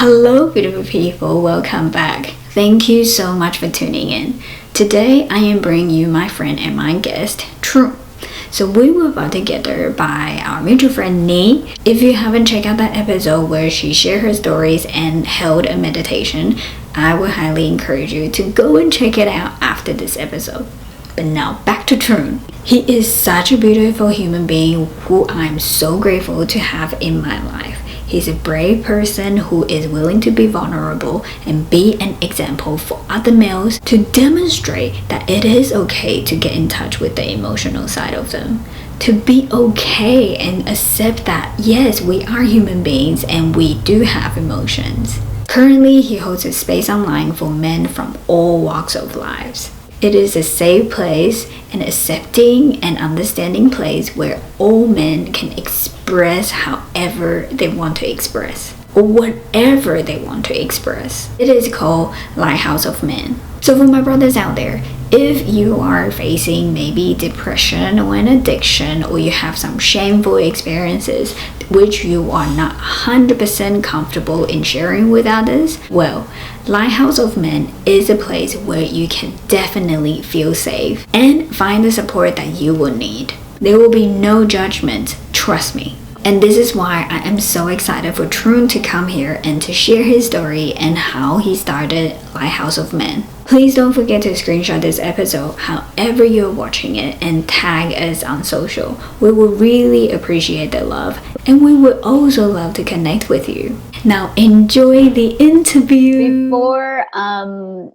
Hello, beautiful people. Welcome back. Thank you so much for tuning in. Today, I am bringing you my friend and my guest, Trung. So we were brought together by our mutual friend Nee. If you haven't checked out that episode where she shared her stories and held a meditation, I would highly encourage you to go and check it out after this episode. But now back to Trung. He is such a beautiful human being who I'm so grateful to have in my life. He's a brave person who is willing to be vulnerable and be an example for other males to demonstrate that it is okay to get in touch with the emotional side of them. To be okay and accept that yes, we are human beings and we do have emotions. Currently, he holds a space online for men from all walks of lives. It is a safe place, an accepting and understanding place where all men can express however they want to express, or whatever they want to express. It is called Lighthouse of Men. So for my brothers out there, if you are facing maybe depression or an addiction, or you have some shameful experiences which you are not 100% comfortable in sharing with others, well, Lighthouse of Men is a place where you can definitely feel safe and find the support that you will need. There will be no judgment, trust me. And this is why I am so excited for Trung to come here and to share his story and how he started Lighthouse of Men. Please don't forget to screenshot this episode however you're watching it and tag us on social. We will really appreciate the love and we would also love to connect with you. Now enjoy the interview. Before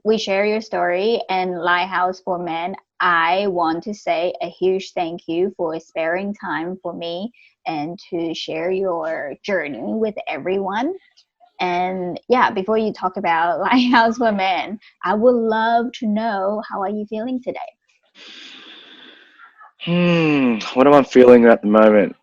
we share your story and Lighthouse for Men, I want to say a huge thank you for sparing time for me and to share your journey with everyone. And yeah, before you talk about Lighthouse for Men, I would love to know, how are you feeling today? What am I feeling at the moment?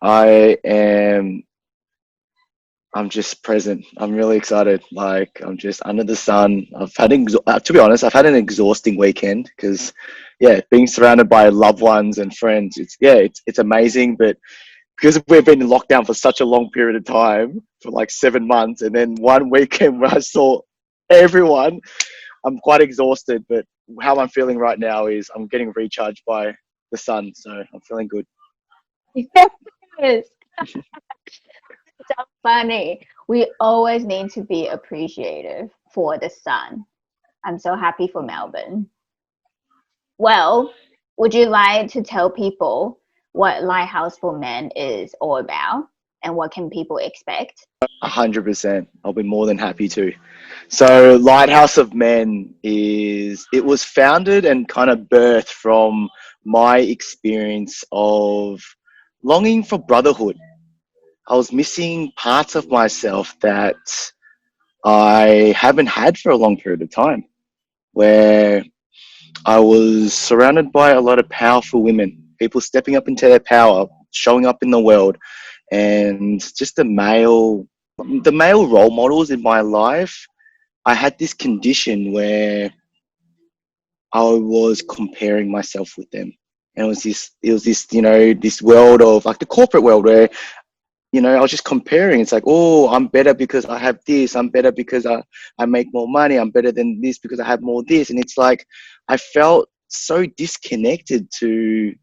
I'm just present. I'm really excited. Like, I'm just under the sun. To be honest, I've had an exhausting weekend because, yeah, being surrounded by loved ones and friends, it's amazing. But because we've been in lockdown for such a long period of time, for like 7 months, and then one weekend where I saw everyone, I'm quite exhausted. But how I'm feeling right now is I'm getting recharged by the sun, so I'm feeling good. Yes. So funny. We always need to be appreciative for the sun. I'm so happy for Melbourne. Well, would you like to tell people what Lighthouse for Men is all about and what can people expect? 100%. I'll be more than happy to. So Lighthouse of Men it was founded and kind of birthed from my experience of longing for brotherhood. I was missing parts of myself that I haven't had for a long period of time, where I was surrounded by a lot of powerful women, people stepping up into their power, showing up in the world, and just the male role models in my life. I had this condition where I was comparing myself with them. And this world of like the corporate world where, I was just comparing. It's like, oh, I'm better because I have this. I'm better because I make more money. I'm better than this because I have more this. And it's like, I felt so disconnected to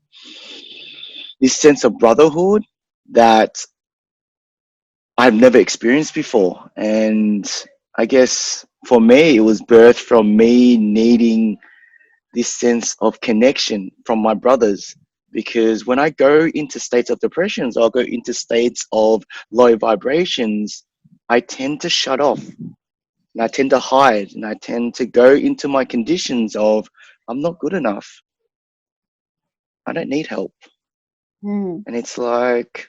this sense of brotherhood that I've never experienced before. And I guess for me, it was birthed from me needing this sense of connection from my brothers. Because when I go into states of depressions, I'll go into states of low vibrations, I tend to shut off and I tend to hide and I tend to go into my conditions of, I'm not good enough. I don't need help. And it's like,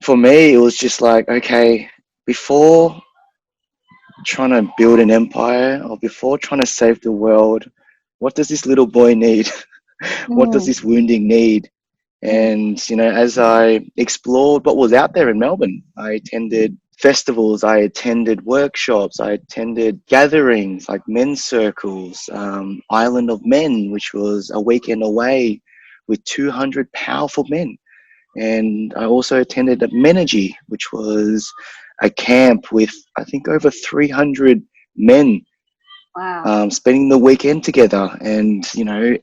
for me, it was just like, okay, before trying to build an empire or before trying to save the world, what does this little boy need? What does this wounding need? And, as I explored what was out there in Melbourne, I attended festivals, I attended workshops, I attended gatherings like men's circles, Island of Men, which was a weekend away with 200 powerful men. And I also attended a Menergy, which was a camp with, I think, over 300 men, Wow. spending the weekend together. And, you know,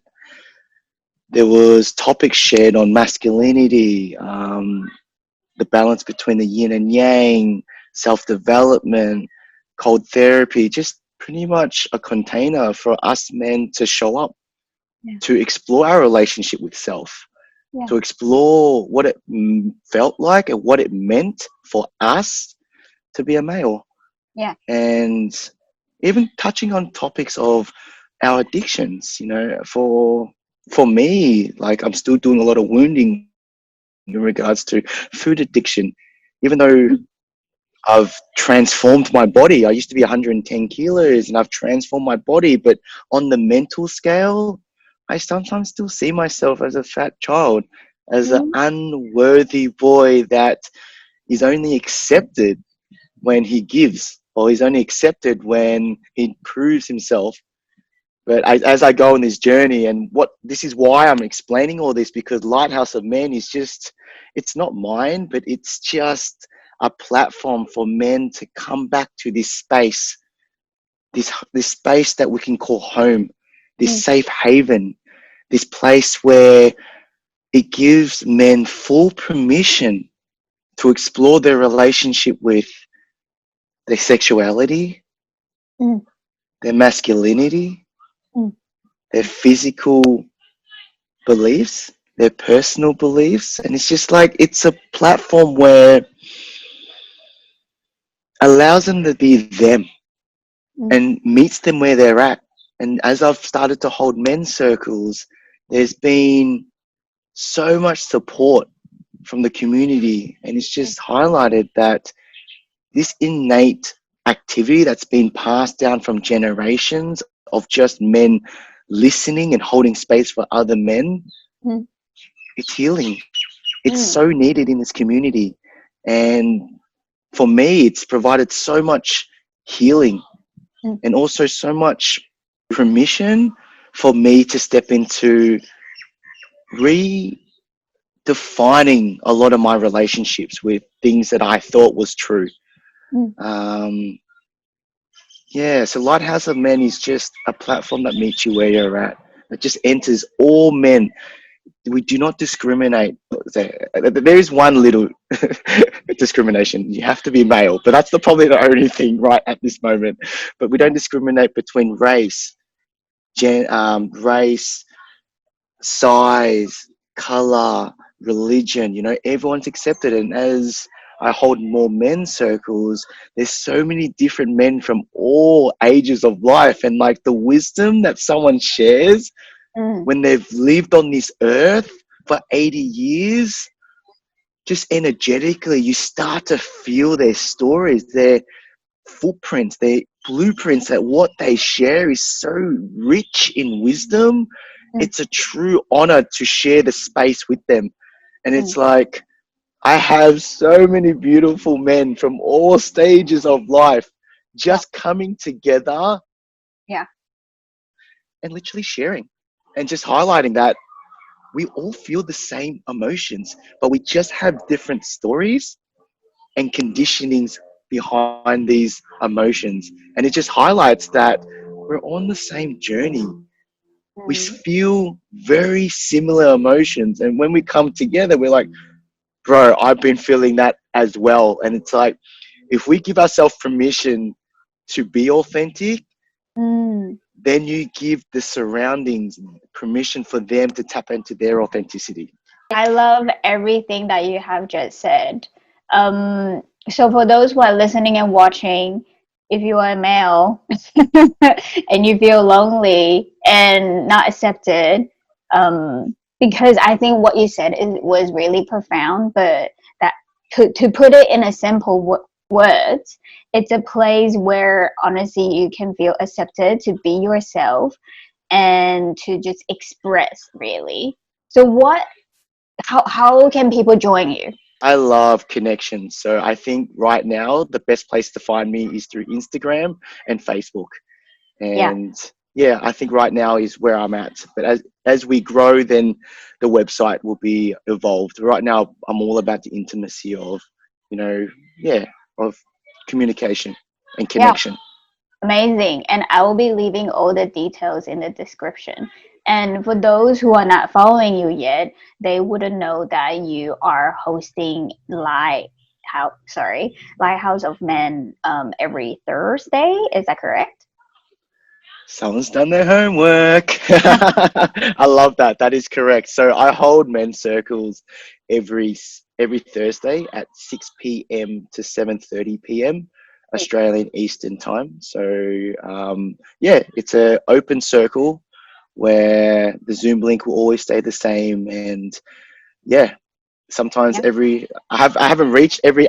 there was topics shared on masculinity, the balance between the yin and yang, self-development, cold therapy, just pretty much a container for us men to show up, Yeah. to explore our relationship with self, Yeah. to explore what it felt like and what it meant for us to be a male. Yeah. And even touching on topics of our addictions, you know, for me, like I'm still doing a lot of wounding in regards to food addiction, even though I've transformed my body. I used to be 110 kilos and I've transformed my body, but on the mental scale, I sometimes still see myself as a fat child, as an Mhm. unworthy boy that is only accepted when he gives, or he's only accepted when he proves himself. But as I go on this journey, and what this is why I'm explaining all this, because Lighthouse of Men is just, it's not mine, but it's just a platform for men to come back to this space, this space that we can call home, this Mm. safe haven, this place where it gives men full permission to explore their relationship with their sexuality, Mm. their masculinity, Mm. their physical beliefs, their personal beliefs. And it's just like, it's a platform where allows them to be them Mm. and meets them where they're at. And as I've started to hold men's circles, there's been so much support from the community. And it's just highlighted that this innate activity that's been passed down from generations of just men listening and holding space for other men, Mm. it's healing. It's Mm. so needed in this community. And for me, it's provided so much healing Mm. and also so much permission for me to step into redefining a lot of my relationships with things that I thought was true. Mm. Um, yeah, so Lighthouse of Men is just a platform that meets you where you're at. It just enters all men. We do not discriminate. There is one little discrimination. You have to be male, but that's probably the only thing right at this moment. But we don't discriminate between race, race, size, color, religion. You know, everyone's accepted. And as I hold more men's circles, there's so many different men from all ages of life, and like the wisdom that someone shares Mm. when they've lived on this earth for 80 years, just energetically, you start to feel their stories, their footprints, their blueprints, that what they share is so rich in wisdom. Mm. It's a true honor to share the space with them. And Mm. it's like, I have so many beautiful men from all stages of life Yeah. just coming together Yeah. and literally sharing and just highlighting that we all feel the same emotions, but we just have different stories and conditionings behind these emotions. And it just highlights that we're on the same journey. We Mm. feel very similar emotions. And when we come together, we're like, bro, I've been feeling that as well. And it's like, if we give ourselves permission to be authentic, Mm. then you give the surroundings permission for them to tap into their authenticity. I love everything that you have just said. So for those who are listening and watching, if you are a male and you feel lonely and not accepted, because I think what you said was really profound, but that to put it in a simple words, it's a place where honestly you can feel accepted to be yourself and to just express really. So how can people join you? I love connections. So I think right now the best place to find me is through Instagram and Facebook. Yeah. And yeah, I think right now is where I'm at. But as we grow, then the website will be evolved. Right now, I'm all about the intimacy of, you know, yeah, of communication and Yeah. connection. Amazing. And I will be leaving all the details in the description. And for those who are not following you yet, they wouldn't know that you are hosting Lighthouse of Men every Thursday. Is that correct? Someone's done their homework. I love that. That is correct. So I hold men's circles every Thursday at 6 p.m. to 7:30 p.m. Australian Eastern Time. So yeah, it's an open circle where the Zoom link will always stay the same, and yeah, sometimes Yeah. I haven't reached every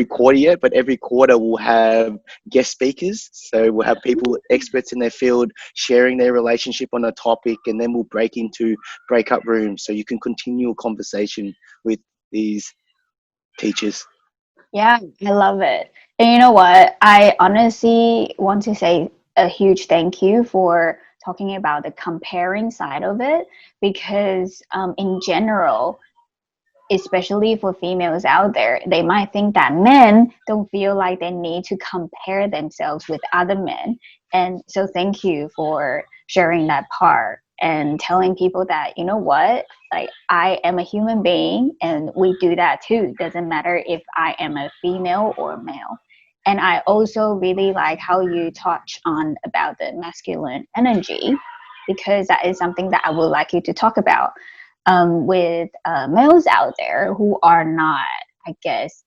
quarter yet, but every quarter we'll have guest speakers. So we'll have people experts in their field sharing their relationship on a topic, and then we'll break into breakup rooms so you can continue a conversation with these teachers. Yeah, I love it. And you know what? I honestly want to say a huge thank you for talking about the comparing side of it because, in general, especially for females out there, they might think that men don't feel like they need to compare themselves with other men. And so, thank you for sharing that part and telling people that, you know what, like I am a human being and we do that too. Doesn't matter if I am a female or male. And I also really like how you touch on about the masculine energy because that is something that I would like you to talk about with males out there who are not, I guess,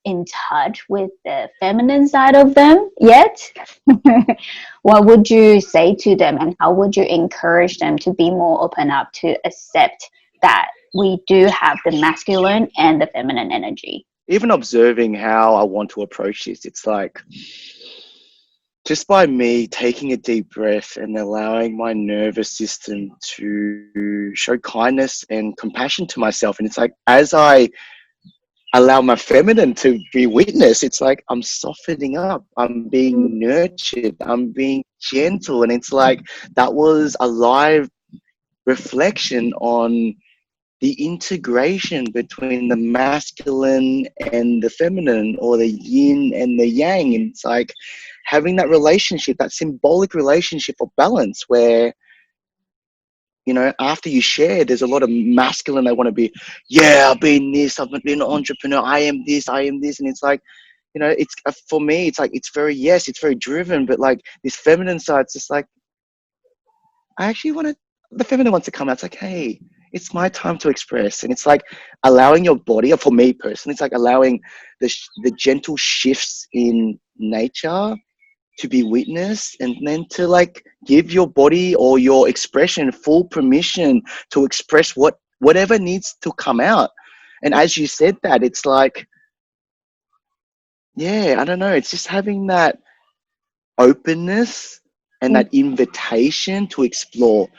in touch with the feminine side of them yet. What would you say to them, and how would you encourage them to be more open up to accept that we do have the masculine and the feminine energy? Even observing how I want to approach this, it's like just by me taking a deep breath and allowing my nervous system to show kindness and compassion to myself. And it's like, as I allow my feminine to be witness, it's like I'm softening up, I'm being nurtured, I'm being gentle. And it's like that was a live reflection on the integration between the masculine and the feminine, or the yin and the yang. And it's like having that relationship, that symbolic relationship of balance where, you know, after you share, there's a lot of masculine. They want to be, yeah, I've been this, I've been an entrepreneur, I am this, I am this. And it's like, you know, it's for me, it's like, it's very, yes, it's very driven, but like this feminine side, it's just like, I actually want to, the feminine wants to come out. It's like, hey, it's my time to express. And it's like allowing your body, or for me personally, it's like allowing the gentle shifts in nature to be witnessed, and then to like give your body or your expression full permission to express whatever needs to come out. And as you said that, it's like, yeah, I don't know, it's just having that openness and that invitation to explore.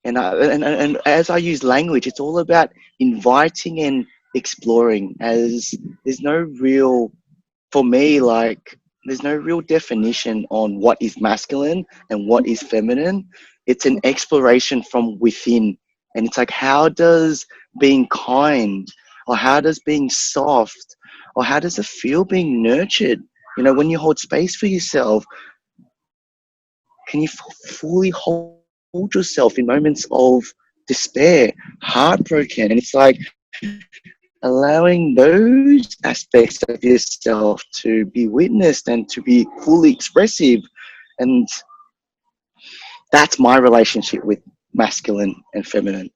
And as I use language, it's all about inviting and exploring, as there's no real, for me, like, there's no real definition on what is masculine and what is feminine. It's an exploration from within. And it's like, how does being kind, or how does being soft, or how does it feel being nurtured? You know, when you hold space for yourself, can you fully hold yourself in moments of despair, heartbroken? And it's like allowing those aspects of yourself to be witnessed and to be fully expressive. And that's my relationship with masculine and feminine.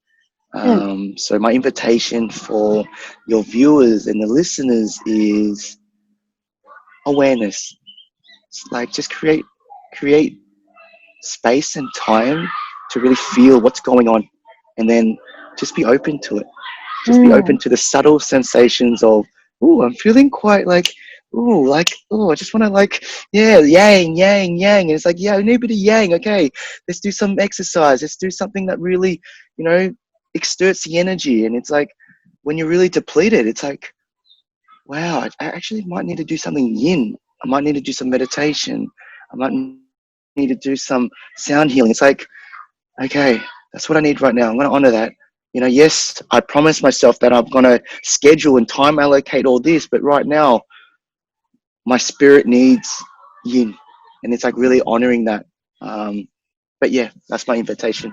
So my invitation for your viewers and the listeners is awareness. It's like, just create space and time to really feel what's going on, and then just be open to it. Just be open to the subtle sensations of, oh, I'm feeling quite like, I just want to like, yeah, yang, yang, yang. And it's like, yeah, I need a bit of yang. Okay, let's do some exercise. Let's do something that really, you know, exerts the energy. And it's like, when you're really depleted, it's like, wow, I actually might need to do something yin. I might need to do some meditation. I might need to do some sound healing. It's like, okay, that's what I need right now. I'm going to honor that. You know, yes, I promised myself that I'm going to schedule and time allocate all this, but right now, my spirit needs yin, and it's like really honoring that. But yeah, that's my invitation.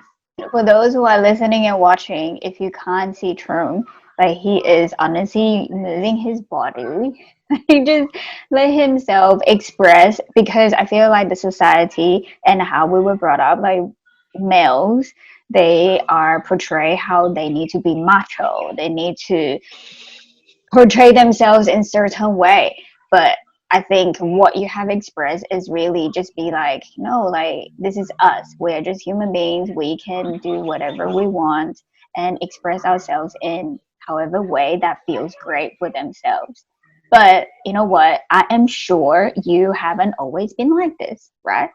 For those who are listening and watching, if you can't see Trung, like he is honestly moving his body. He just let himself express, because I feel like the society and how we were brought up, like males, they are portray how they need to be macho. They need to portray themselves in certain way. But I think what you have expressed is really just be like, no, like this is us. We're just human beings. We can do whatever we want and express ourselves in however way that feels great for themselves. But you know what? I am sure you haven't always been like this, right?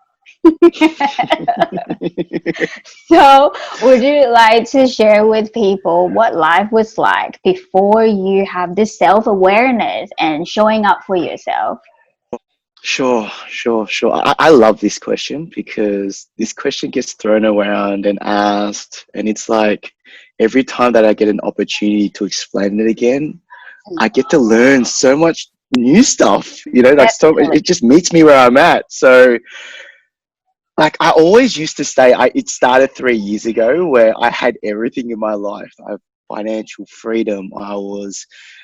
So, would you like to share with people what life was like before you have this self awareness and showing up for yourself? Sure. I love this question because this question gets thrown around and asked, and it's like every time that I get an opportunity to explain it again, I get to learn so much new stuff. You know, like so Definitely. it just meets me where I'm at. So like I always used to say, it started 3 years ago where I had everything in my life. I have financial freedom.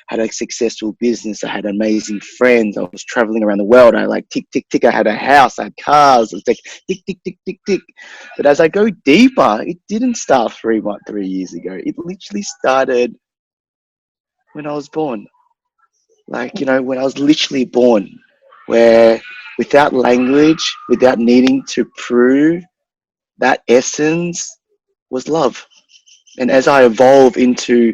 Had a successful business. I had amazing friends. I was traveling around the world. I like tick tick tick. I had a house. I had cars. It was like tick tick tick tick tick. But as I go deeper, it didn't start 3 years ago. It literally started when I was born. Like, you know, when I was literally born, where without language, without needing to prove, that essence was love. And as I evolve into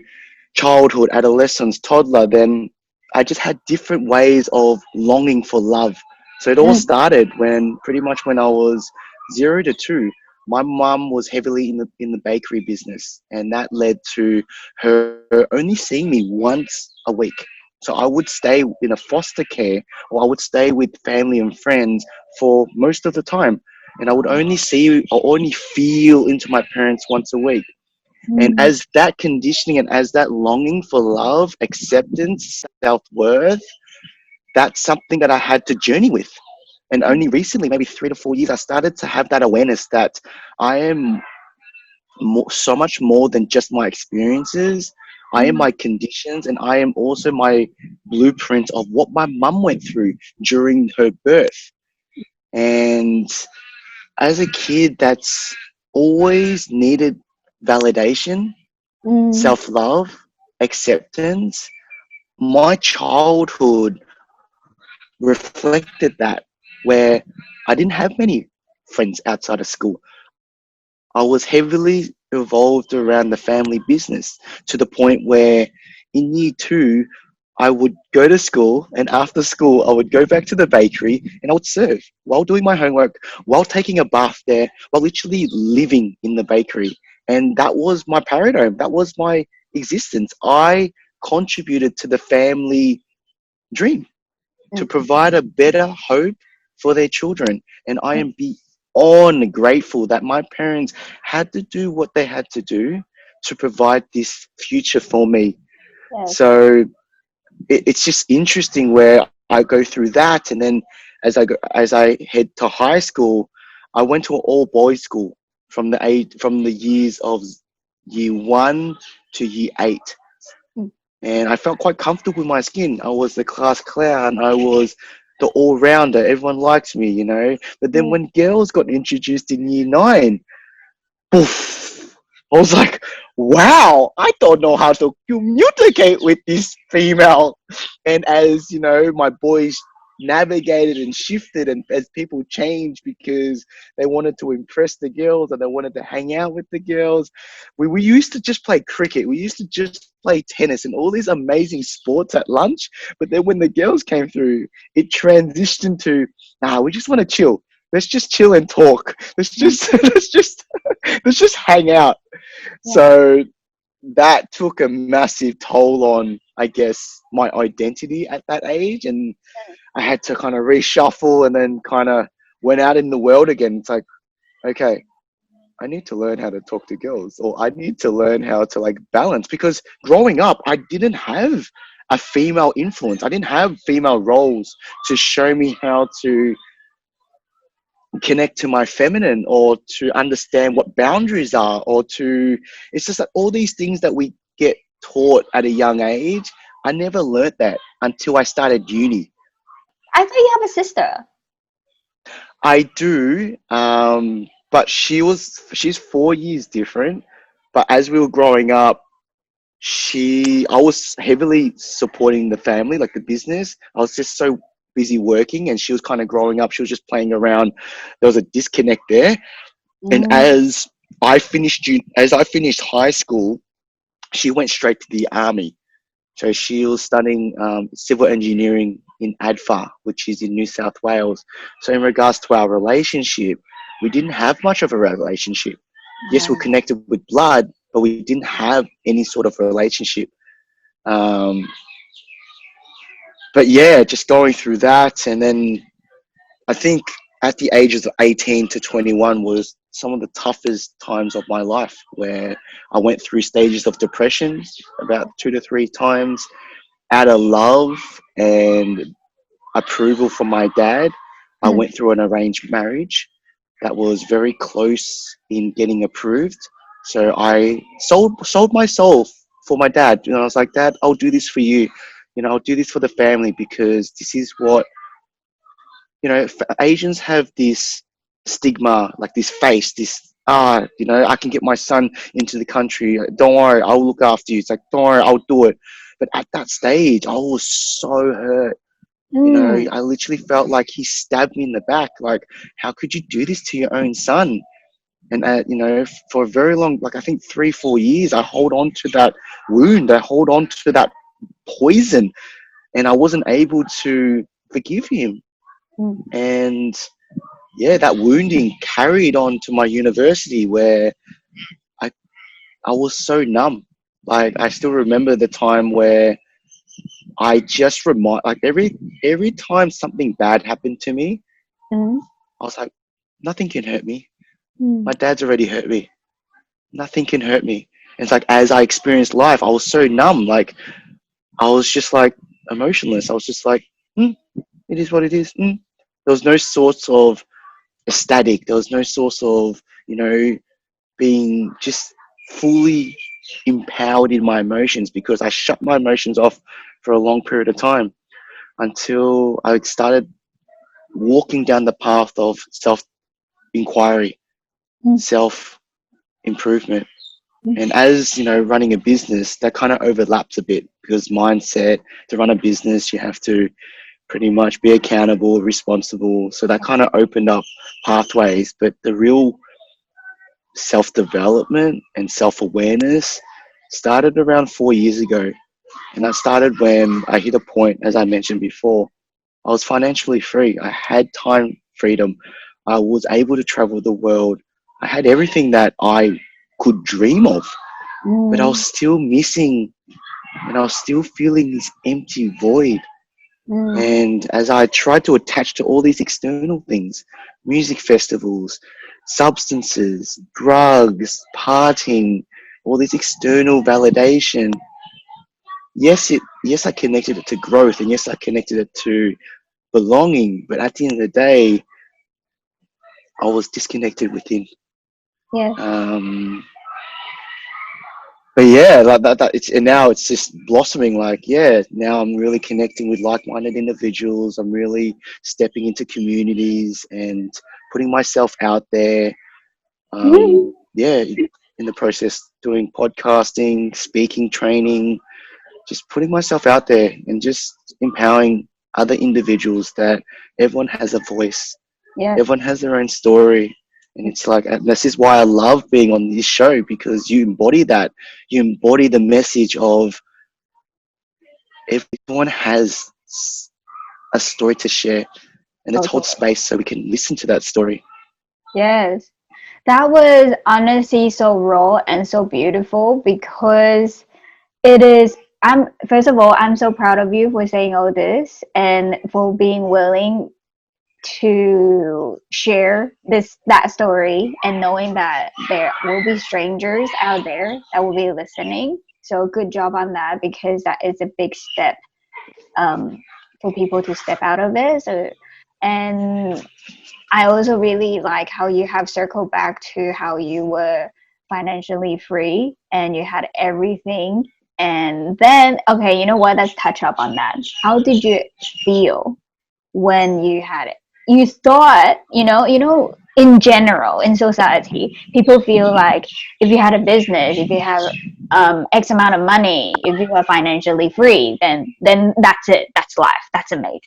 childhood, adolescence, toddler, then I just had different ways of longing for love. So it all Mm, started when pretty much when I was 0 to 2. My mum was heavily in the bakery business, and that led to her only seeing me once a week. So I would stay in a foster care, or I would stay with family and friends for most of the time, and I would only see or only feel into my parents once a week. And mm, as that conditioning and as that longing for love, acceptance, self worth, that's something that I had to journey with. And only recently, maybe 3 to 4 years, I started to have that awareness that I am so much more than just my experiences. I am mm, my conditions, and I am also my blueprint of what my mum went through during her birth. And as a kid, that's always needed validation, mm, self love, acceptance. My childhood reflected that, where I didn't have many friends outside of school. I was heavily involved around the family business to the point where in year 2, I would go to school, and after school, I would go back to the bakery and I would serve while doing my homework, while taking a bath there, while literally living in the bakery. And that was my paradigm. That was my existence. I contributed to the family dream to mm, provide a better hope for their children. And I am beyond grateful that my parents had to do what they had to do to provide this future for me. yes. So it's just interesting where I go through that, and then as I head to high school, I went to an all boys school from the years of year 1 to year 8, Mm, and I felt quite comfortable with my skin. I was the class clown. I was the all rounder. Everyone liked me, you know. But then mm, when girls got introduced in year 9, poof, I was like, wow, I don't know how to communicate with this female. And as you know, my boys navigated and shifted, and as people changed because they wanted to impress the girls and they wanted to hang out with the girls, we used to just play cricket. We used to just play tennis and all these amazing sports at lunch. But then when the girls came through, it transitioned to, nah, we just want to chill. Let's just chill and talk. Let's mm, just let's just hang out. yeah. So that took a massive toll on, I guess, my identity at that age. And I had to kind of reshuffle and then kind of went out in the world again. It's like, okay, I need to learn how to talk to girls, or I need to learn how to like balance, because growing up, I didn't have a female influence. I didn't have female roles to show me how to connect to my feminine, or to understand what boundaries are, or to, it's just like all these things that we get taught at a young age. I never learnt that until I started uni. I thought you have a sister. I do, but she's 4 years different. But as we were growing up, I was heavily supporting the family, like the business. I was just so busy working, and she was kind of growing up. She was just playing around. There was a disconnect there. And as I finished high school, she went straight to the army. So she was studying civil engineering in ADFA, which is in New South Wales. So in regards to our relationship, we didn't have much of a relationship. Yes, we're connected with blood, but we didn't have any sort of relationship. Um, but yeah, just going through that, and then I think at the ages of 18 to 21 was some of the toughest times of my life, where I went through stages of depression about 2 to 3 times out of love and approval from my dad. I went through an arranged marriage that was very close in getting approved. So I sold my soul for my dad. I was like, Dad, I'll do this for you. I'll do this for the family, because this is what, Asians have this stigma, like this face, I can get my son into the country. Don't worry, I'll look after you. It's like, don't worry, I'll do it. But at that stage, I was so hurt. I literally felt like he stabbed me in the back. Like, how could you do this to your own son? And, for a very long, like I think 3-4 years, I hold on to that wound. I hold on to that poison, and I wasn't able to forgive him. And yeah, that wounding carried on to my university, where I I was so numb. Like, I still remember the time where I just like every time something bad happened to me, I was like, nothing can hurt me. My dad's already hurt me. Nothing can hurt me. And it's like, as I experienced life, I was so numb. Like, I was just like emotionless. I was just like, it is what it is. There was no source of ecstatic. There was no source of, being just fully empowered in my emotions, because I shut my emotions off for a long period of time, until I started walking down the path of self inquiry, self improvement. And as running a business, that kind of overlaps a bit, because mindset, to run a business, you have to pretty much be accountable, responsible. So that kind of opened up pathways. But the real self-development and self-awareness started around 4 years ago. And that started when I hit a point, as I mentioned before, I was financially free. I had time freedom. I was able to travel the world. I had everything that I could dream of, but I was still missing, and I was still feeling this empty void. And as I tried to attach to all these external things, music festivals, substances, drugs, partying, all this external validation, yes, I connected it to growth, and yes, I connected it to belonging, but at the end of the day, I was disconnected within. Yeah. But yeah, like that and now it's just blossoming. Like, yeah, now I'm really connecting with like-minded individuals. I'm really stepping into communities and putting myself out there. Yeah, in the process, doing podcasting, speaking, training, just putting myself out there, and just empowering other individuals, that everyone has a voice. Yeah. Everyone has their own story. And it's like, and this is why I love being on this show, because you embody that. You embody the message of everyone has a story to share, and let's hold space so we can listen to that story. Yes. That was honestly so raw and so beautiful, because it is, first of all, I'm so proud of you for saying all this and for being willing to share that story, and knowing that there will be strangers out there that will be listening. So good job on that, because that is a big step for people to step out of it. So, and I also really like how you have circled back to how you were financially free and you had everything. And then, okay, you know what? Let's touch up on that. How did you feel when you had it? You thought, in general, in society, people feel like if you had a business, if you have X amount of money, if you are financially free, then that's it. That's life. That's amazing.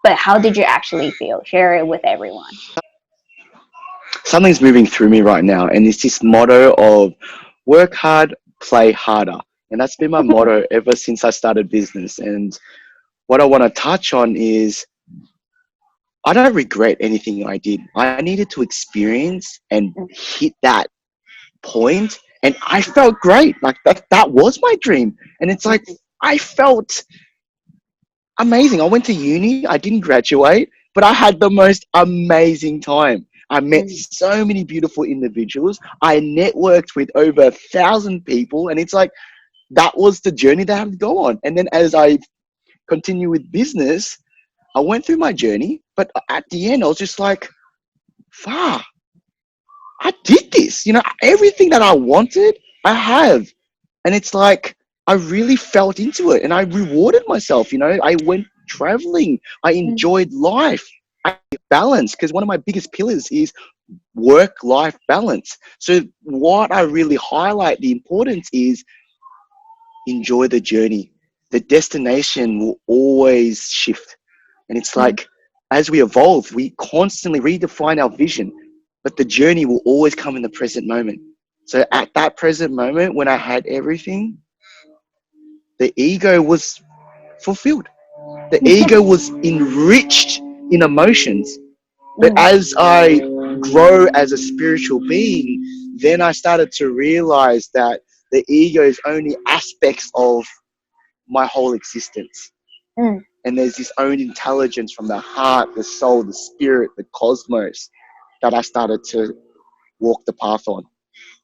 But how did you actually feel? Share it with everyone. Something's moving through me right now, and it's this motto of work hard, play harder. And that's been my motto ever since I started business. And what I want to touch on is I don't regret anything I did. I needed to experience and hit that point, and I felt great. Like that was my dream. And it's like I felt amazing. I went to uni, I didn't graduate, but I had the most amazing time. I met so many beautiful individuals. I networked with over 1,000 people, and it's like that was the journey that I had to go on. And then as I continue with business, I went through my journey, but at the end, I was just like, "Far, I did this. Everything that I wanted, I have." And it's like I really felt into it, and I rewarded myself. I went traveling. I enjoyed life. I balance, because one of my biggest pillars is work-life balance. So what I really highlight the importance is enjoy the journey. The destination will always shift. And it's like, as we evolve, we constantly redefine our vision, but the journey will always come in the present moment. So at that present moment, when I had everything, the ego was fulfilled. The ego was enriched in emotions. But as I grow as a spiritual being, then I started to realize that the ego is only aspects of my whole existence. And there's this own intelligence from the heart, the soul, the spirit, the cosmos that I started to walk the path on.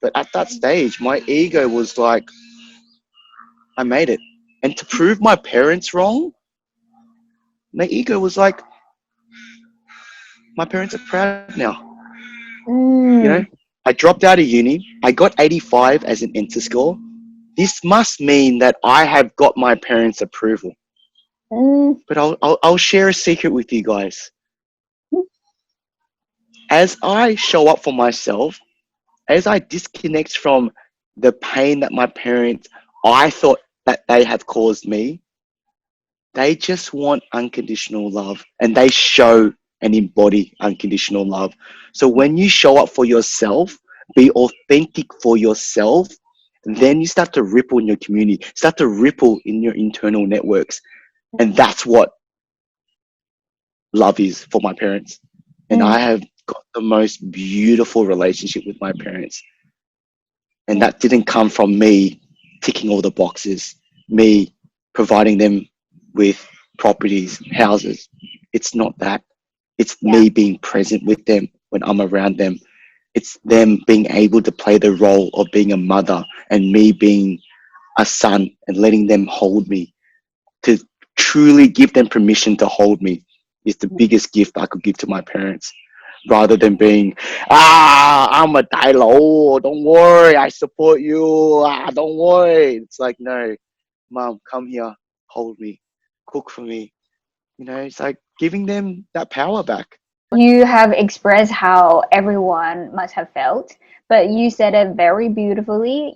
But at that stage, my ego was like, I made it. And to prove my parents wrong, my ego was like, my parents are proud now. I dropped out of uni. I got 85 as an enter score. This must mean that I have got my parents' approval. But I'll share a secret with you guys. As I show up for myself, as I disconnect from the pain that my parents, I thought that they had caused me, they just want unconditional love, and they show and embody unconditional love. So when you show up for yourself, be authentic for yourself, then you start to ripple in your community, start to ripple in your internal networks. And that's what love is for my parents. And I have got the most beautiful relationship with my parents. And that didn't come from me ticking all the boxes, me providing them with properties, houses. It's not that. It's me being present with them when I'm around them. It's them being able to play the role of being a mother, and me being a son and letting them hold me. To truly give them permission to hold me is the biggest gift I could give to my parents. Rather than being, I'm a Tyler, oh, don't worry, I support you, don't worry. It's like, no, mom, come here, hold me, cook for me. It's like giving them that power back. You have expressed how everyone must have felt, but you said it very beautifully.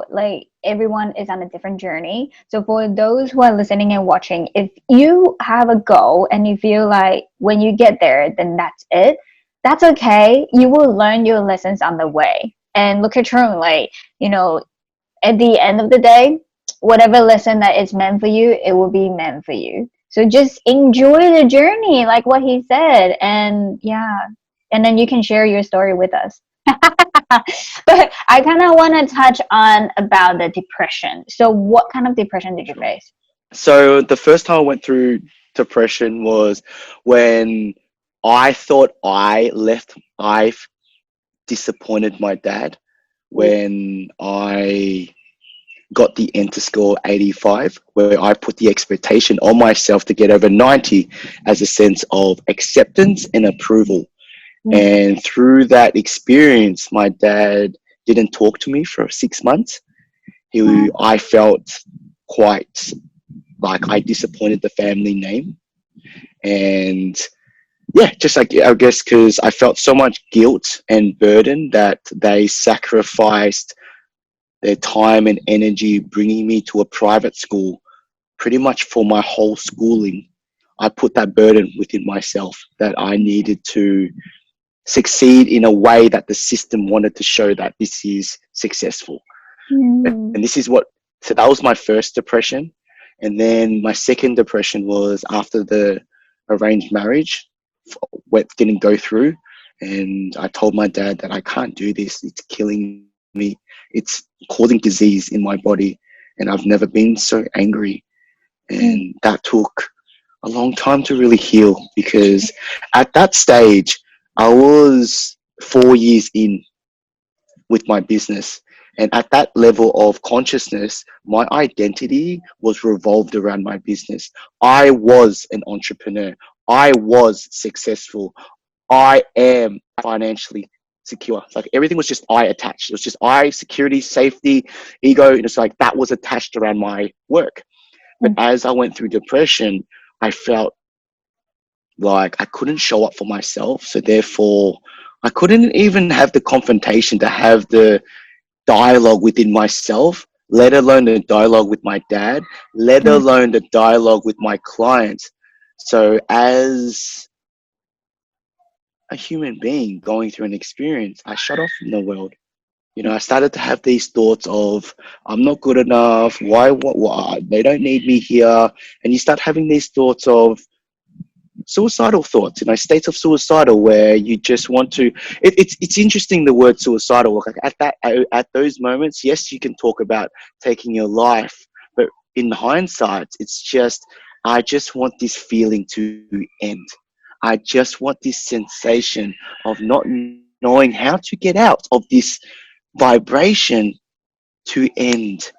Like everyone is on a different journey. So for those who are listening and watching, if you have a goal and you feel like when you get there then that's it, that's okay. You will learn your lessons on the way. And look at Trung, like, at the end of the day, whatever lesson that is meant for you, it will be meant for you. So just enjoy the journey, like what he said. And yeah, and then you can share your story with us. But I kind of want to touch on about the depression. So what kind of depression did you face? So the first time I went through depression was when I thought I disappointed my dad when I got the enter score 85, where I put the expectation on myself to get over 90 as a sense of acceptance and approval. And through that experience, my dad didn't talk to me for 6 months. I felt quite like I disappointed the family name. And yeah, just like, I guess, because I felt so much guilt and burden that they sacrificed their time and energy bringing me to a private school pretty much for my whole schooling. I put that burden within myself that I needed to succeed in a way that the system wanted to show that this is successful. And this is what, so that was my first depression. And then my second depression was after the arranged marriage, what didn't go through. And I told my dad that I can't do this. It's killing me. It's causing disease in my body. And I've never been so angry. And that took a long time to really heal, because at that stage, I was 4 years in with my business. And at that level of consciousness, my identity was revolved around my business. I was an entrepreneur. I was successful. I am financially secure. Like everything was just I attached. It was just I, security, safety, ego. And it's like that was attached around my work. But as I went through depression, I felt like I couldn't show up for myself. So therefore, I couldn't even have the confrontation to have the dialogue within myself, let alone the dialogue with my dad, let alone the dialogue with my clients. So as a human being going through an experience, I shut off from the world. You know, I started to have these thoughts of, I'm not good enough. Why? They don't need me here. And you start having these thoughts of suicidal thoughts, you know, states of suicidal where you just want to, it's interesting, the word suicidal. Like at those moments, yes, you can talk about taking your life, but in hindsight, it's just, I just want this feeling to end. I just want this sensation of not knowing how to get out of this vibration to end.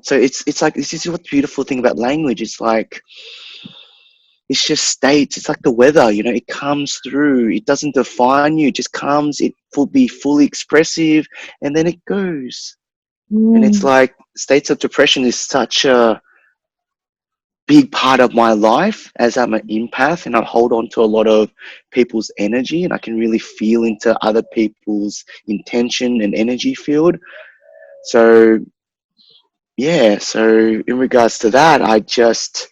So it's like, this is what beautiful thing about language. It's like, it's just states. It's like the weather, you know, it comes through. It doesn't define you. It just comes. It will be fully expressive, and then it goes. And it's like states of depression is such a big part of my life, as I'm an empath and I hold on to a lot of people's energy, and I can really feel into other people's intention and energy field. So yeah, so in regards to that, I just,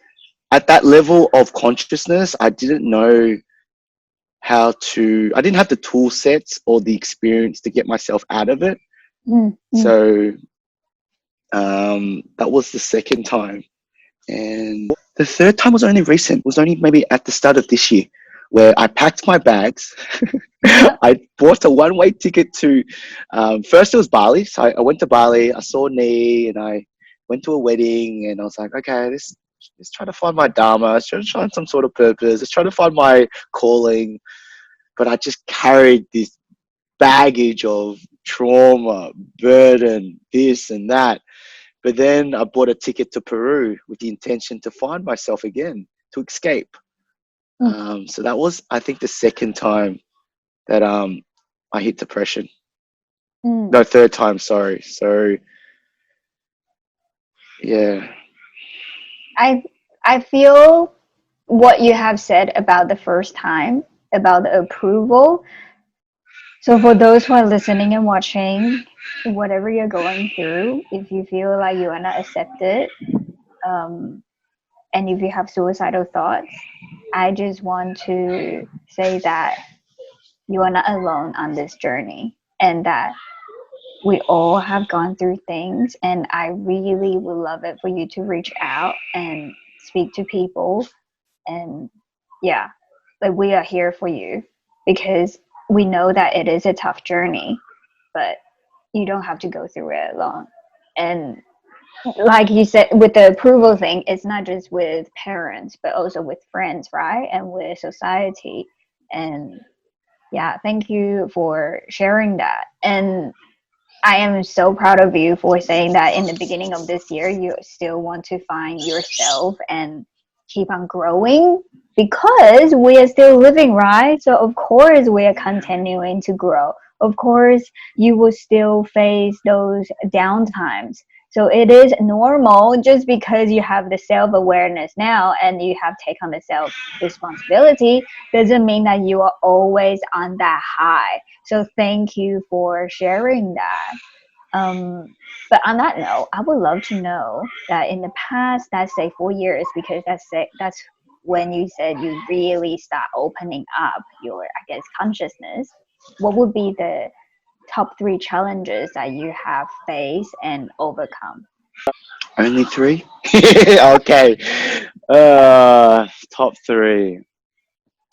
at that level of consciousness, I didn't know I didn't have the tool sets or the experience to get myself out of it. So that was the second time. And the third time was only recent. It was only maybe at the start of this year, where I packed my bags. I bought a one-way ticket to, first it was Bali. So I went to Bali, I saw Nee, and I went to a wedding, and I was like, okay, let's try to find my dharma. Let's try to find some sort of purpose. Let's try to find my calling. But I just carried this baggage of trauma, burden, this and that. But then I bought a ticket to Peru with the intention to find myself again, to escape. So that was, I think, the second time that I hit depression. No, third time, sorry. So yeah. I feel what you have said about the first time, about the approval. So for those who are listening and watching, whatever you're going through, if you feel like you are not accepted, and if you have suicidal thoughts, I just want to say that you are not alone on this journey, and that we all have gone through things, and I really would love it for you to reach out and speak to people. And yeah, like, we are here for you, because we know that it is a tough journey, but you don't have to go through it alone. And like you said, with the approval thing, it's not just with parents, but also with friends, right? And with society. And yeah, thank you for sharing that. And I am so proud of you for saying that in the beginning of this year, you still want to find yourself and keep on growing because we are still living, right? So, of course, we are continuing to grow. Of course, you will still face those downtimes. So, it is normal just because you have the self awareness now and you have taken the self responsibility doesn't mean that you are always on that high. So thank you for sharing that. But on that note, I would love to know that in the past, let's say 4 years, because that's when you said you really start opening up your, I guess, consciousness. What would be the top three challenges that you have faced and overcome? Only three? Okay. Top three.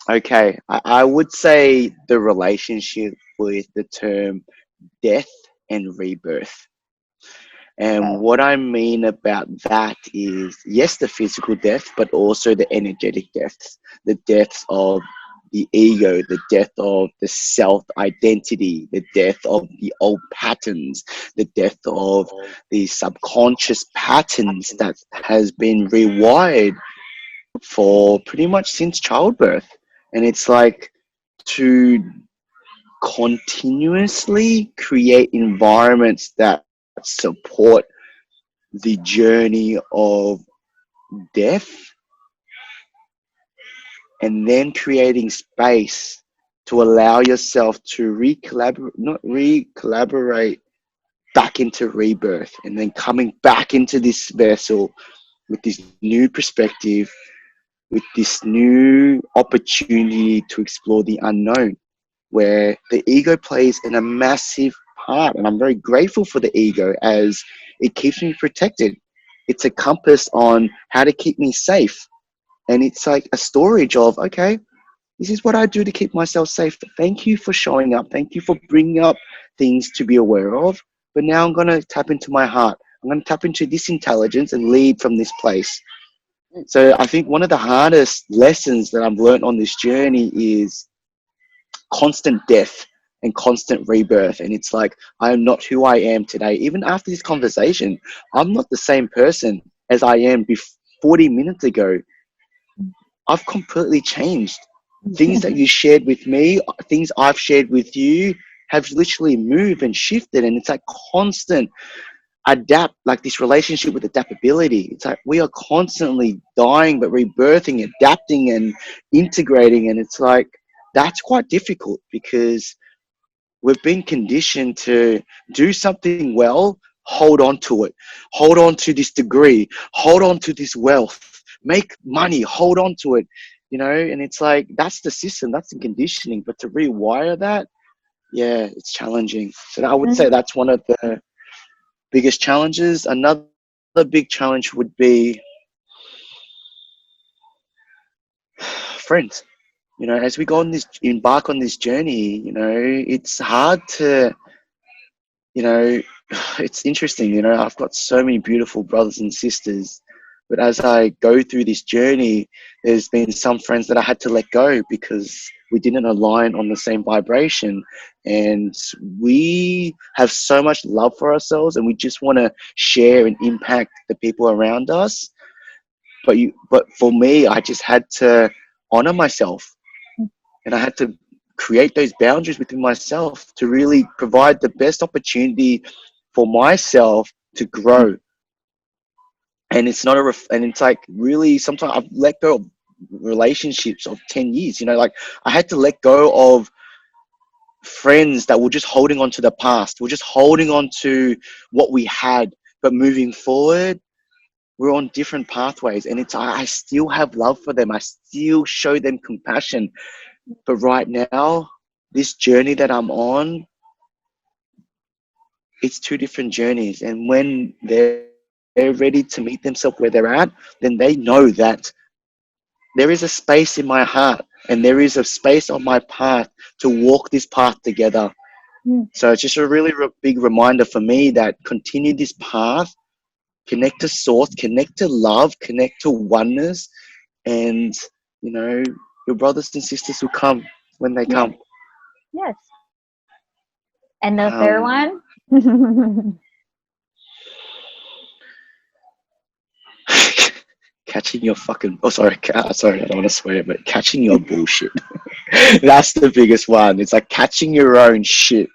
Okay. I would say the relationship with the term death and rebirth. And Okay. what I mean about that is, yes, the physical death, but also the energetic deaths, the deaths of the ego, the death of the self identity, the death of the old patterns, the death of the subconscious patterns that has been rewired for pretty much since childbirth. And it's like to continuously create environments that support the journey of death, and then creating space to allow yourself to not re-collaborate back into rebirth, and then coming back into this vessel with this new perspective, with this new opportunity to explore the unknown, where the ego plays in a massive part. And I'm very grateful for the ego as it keeps me protected. It's a compass on how to keep me safe. And it's like a storage of, okay, this is what I do to keep myself safe. Thank you for showing up. Thank you for bringing up things to be aware of. But now I'm going to tap into my heart. I'm going to tap into this intelligence and lead from this place. So I think one of the hardest lessons that I've learned on this journey is constant death and constant rebirth. And it's like, I am not who I am today. Even after this conversation, I'm not the same person as I am 40 minutes ago. I've completely changed. Things that you shared with me, things I've shared with you have literally moved and shifted. And it's like constant adapt, like this relationship with adaptability. It's like we are constantly dying, but rebirthing, adapting, and integrating. And it's like, that's quite difficult because we've been conditioned to do something well, hold on to it, hold on to this degree, hold on to this wealth, make money, hold on to it, you know. And it's like, that's the system, that's the conditioning. But to rewire that, yeah, it's challenging. So I would say that's one of the biggest challenges. Another big challenge would be friends. You know, as we go on this, embark on this journey, you know, it's hard to, you know, it's interesting, you know, I've got so many beautiful brothers and sisters, but as I go through this journey, there's been some friends that I had to let go because we didn't align on the same vibration. And we have so much love for ourselves and we just want to share and impact the people around us. But for me, I just had to honor myself, and I had to create those boundaries within myself to really provide the best opportunity for myself to grow. And it's not and it's like, really, sometimes I've let go of relationships of 10 years, you know, like I had to let go of friends that were just holding on to the past, we're just holding on to what we had. But moving forward, we're on different pathways, and it's, I still have love for them, I still show them compassion. But right now, this journey that I'm on, it's two different journeys. And when they're ready to meet themselves where they're at, then they know that there is a space in my heart and there is a space on my path to walk this path together. So it's just a really big reminder for me that continue this path, connect to source, connect to love, connect to oneness, and, you know, your brothers and sisters will come when they Yes, come. yes. And the third Um, one? Catching your fucking, oh sorry, sorry, I don't want to swear, but catching your bullshit. That's the biggest one. It's like catching your own shit.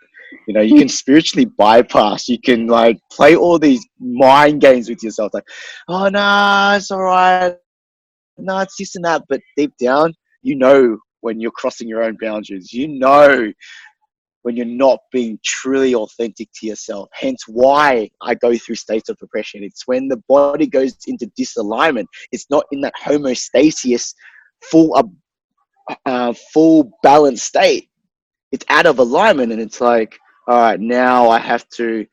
You know, you can spiritually bypass. You can like play all these mind games with yourself. Like, oh no, it's all right. No, it's this and that. But deep down, you know when you're crossing your own boundaries. You know when you're not being truly authentic to yourself. Hence why I go through states of depression. It's when the body goes into disalignment. It's not in that homeostasis, full balanced state. It's out of alignment, and it's like, all right, now I have to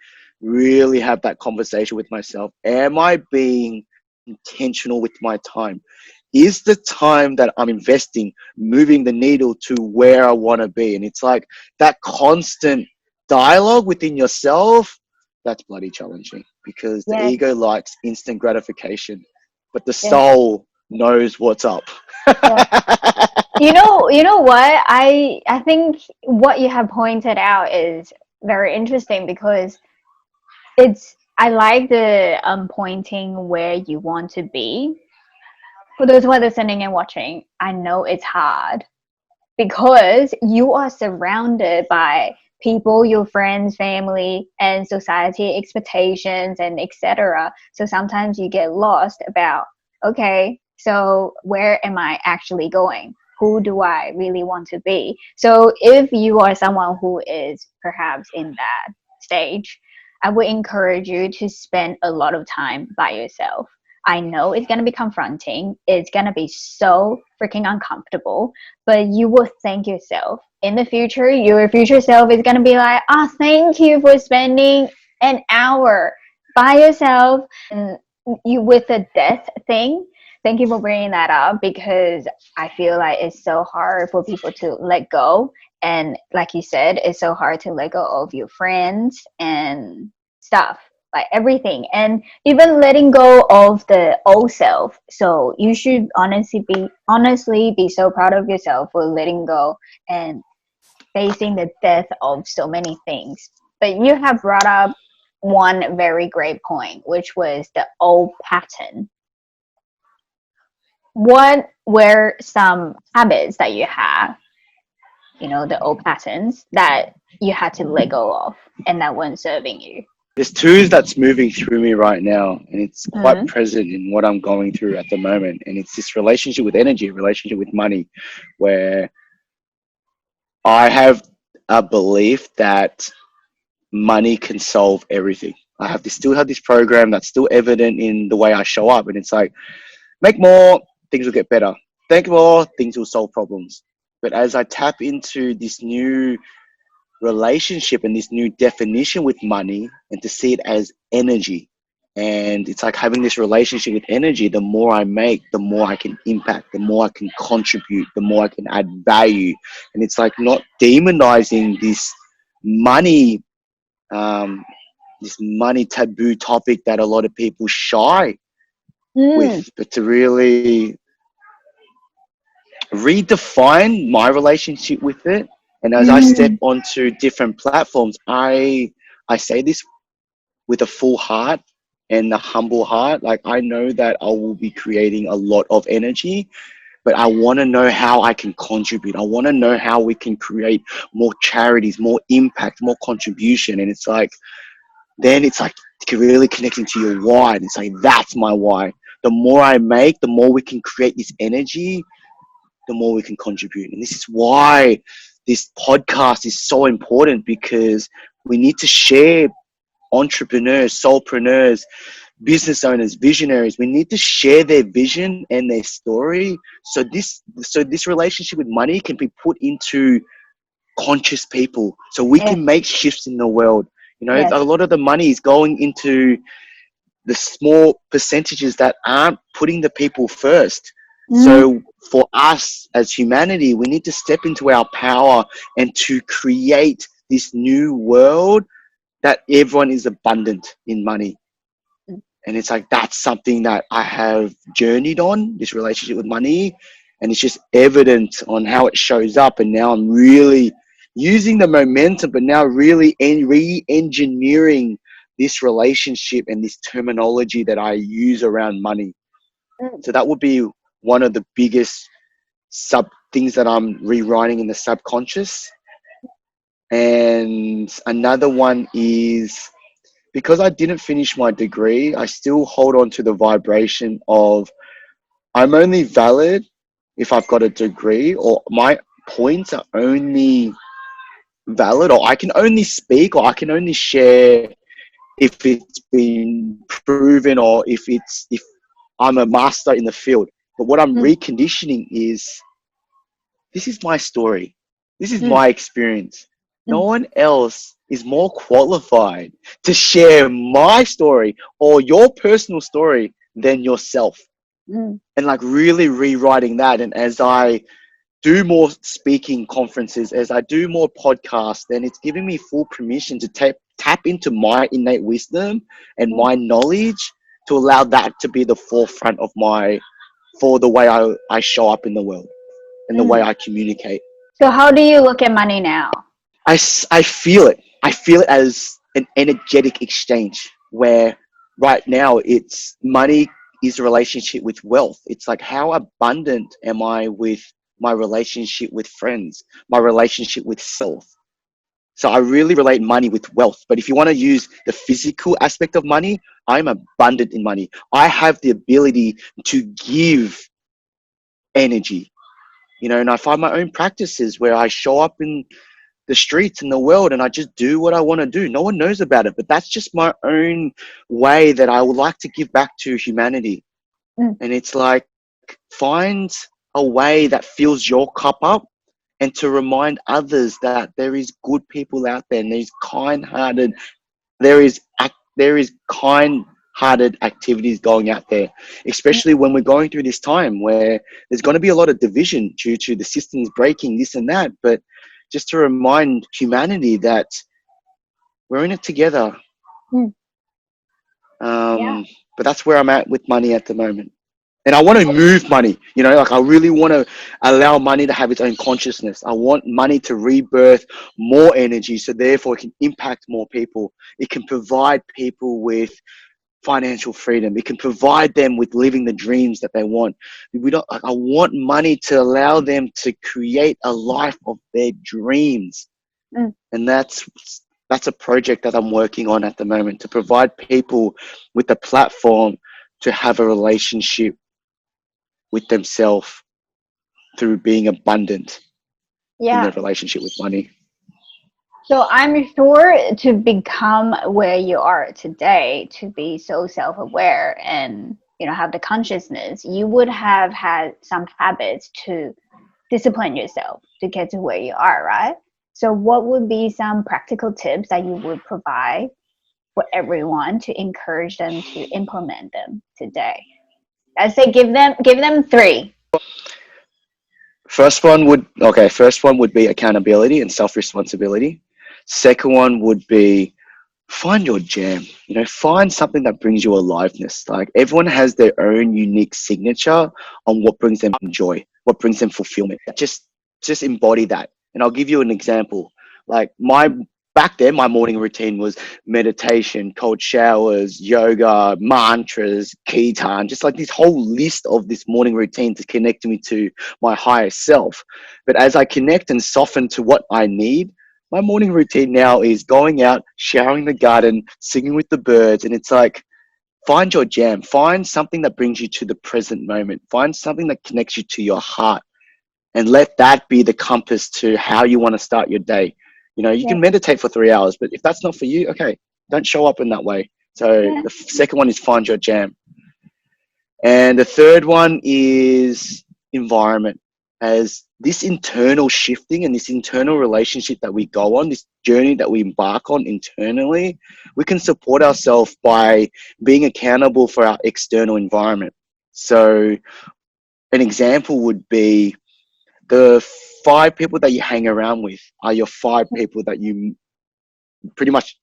really have that conversation with myself. Am I being intentional with my time? Is the time that I'm investing moving the needle to where I want to be? And it's like that constant dialogue within yourself. That's bloody challenging, because the Yes, ego likes instant gratification, but the yes, soul knows what's up. yes. You know what? I think what you have pointed out is very interesting because it's I like the pointing where you want to be. For those who are listening and watching, I know it's hard because you are surrounded by people, your friends, family, and society expectations and etc. So sometimes you get lost about, okay, so where am I actually going? Who do I really want to be? So if you are someone who is perhaps in that stage, I would encourage you to spend a lot of time by yourself. I know it's going to be confronting. It's going to be so freaking uncomfortable, but you will thank yourself. In the future, your future self is going to be like, oh, thank you for spending an hour by yourself. And you with the death thing, thank you for bringing that up because I feel like it's so hard for people to let go. And like you said, it's so hard to let go of your friends and stuff, like everything, and even letting go of the old self. So you should honestly be so proud of yourself for letting go and facing the death of so many things. But you have brought up one very great point, which was the old pattern. What were some habits that you have, the old patterns that you had to let go of and that weren't serving you? There's two that's moving through me right now, and it's quite Mm-hmm. present in what I'm going through at the moment. And it's this relationship with energy, relationship with money, where I have a belief that money can solve everything. Still have this program that's still evident in the way I show up, and it's like, make more, things will get better. Think more, things will solve problems. But as I tap into this new relationship and this new definition with money, and to see it as energy, and it's like having this relationship with energy, the more I make, the more I can impact, the more I can contribute, the more I can add value. And it's like not demonizing money um, this money taboo topic that a lot of people shy Mm, with, but to really redefine my relationship with it. And as I step mm, onto different platforms, I say this with a full heart and a humble heart. Like, I know that I will be creating a lot of energy, but I want to know how I can contribute. I want to know how we can create more charities, more impact, more contribution. And it's like, then it's like really connecting to your why. And it's like, that's my why. The more I make, the more we can create this energy, the more we can contribute. And this is why this podcast is so important, because we need to share entrepreneurs, soulpreneurs, business owners, visionaries. We need to share their vision and their story. So this relationship with money can be put into conscious people, so we yes, can make shifts in the world. yes. A lot of the money is going into the small percentages that aren't putting the people first. Mm, So for us as humanity, we need to step into our power and to create this new world that everyone is abundant in money. And it's like, that's something that I have journeyed on, this relationship with money. And it's just evident on how it shows up. And now I'm really, using the momentum, but now really re-engineering this relationship and this terminology that I use around money. Mm. So that would be one of the biggest sub things that I'm rewriting in the subconscious. And another one is, because I didn't finish my degree, I still hold on to the vibration of I'm only valid if I've got a degree, or my points are only valid, or I can only speak, or I can only share if it's been proven, or if I'm a master in the field. But what I'm Mm. reconditioning is, this is my story. This is Mm. my experience. No Mm. one else is more qualified to share my story or your personal story than yourself. Mm. And like really rewriting that. And as I do more speaking conferences, as I do more podcasts, then it's giving me full permission to tap into my innate wisdom and Mm. my knowledge, to allow that to be the forefront of for the way I show up in the world and the way Mm. I communicate. So how do you look at money now? I feel it. I feel it as an energetic exchange, where right now it's money is a relationship with wealth. It's like, how abundant am I with my relationship with friends, my relationship with self? So I really relate money with wealth. But if you want to use the physical aspect of money, I'm abundant in money. I have the ability to give energy, and I find my own practices where I show up in the streets in the world and I just do what I want to do. No one knows about it, but that's just my own way that I would like to give back to humanity. Mm. And it's like, find a way that fills your cup up, and to remind others that there is good people out there, and there is kind-hearted activities going out there, especially when we're going through this time where there's going to be a lot of division due to the systems breaking, this and that. But just to remind humanity that we're in it together. Mm. Yeah. But that's where I'm at with money at the moment. And I want to move money, like I really want to allow money to have its own consciousness. I want money to rebirth more energy, so therefore it can impact more people. It can provide people with financial freedom. It can provide them with living the dreams that they want. I want money to allow them to create a life of their dreams. Mm. And that's a project that I'm working on at the moment, to provide people with a platform to have a relationship with themselves through being abundant in Yeah. their relationship with money. So I'm sure to become where you are today, to be so self-aware and have the consciousness, you would have had some habits to discipline yourself to get to where you are, right? So what would be some practical tips that you would provide for everyone to encourage them to implement them today? I'd say give them three. First one would be accountability and self-responsibility. Second one would be, find your jam. Find something that brings you aliveness. Like, everyone has their own unique signature on what brings them joy, what brings them fulfillment. Just embody that. And I'll give you an example. Like, back then, my morning routine was meditation, cold showers, yoga, mantras, kirtan, just like this whole list of this morning routine to connect me to my higher self. But as I connect and soften to what I need, my morning routine now is going out, showering the garden, singing with the birds. And it's like, find your jam. Find something that brings you to the present moment. Find something that connects you to your heart, and let that be the compass to how you want to start your day. You Yeah. can meditate for 3 hours, but if that's not for you, okay, don't show up in that way. So Yeah. the second one is find your jam. And the third one is environment. As this internal shifting and this internal relationship that we go on, this journey that we embark on internally, we can support ourselves by being accountable for our external environment. So an example would be, the 5 people that you hang around with are your 5 people that you pretty much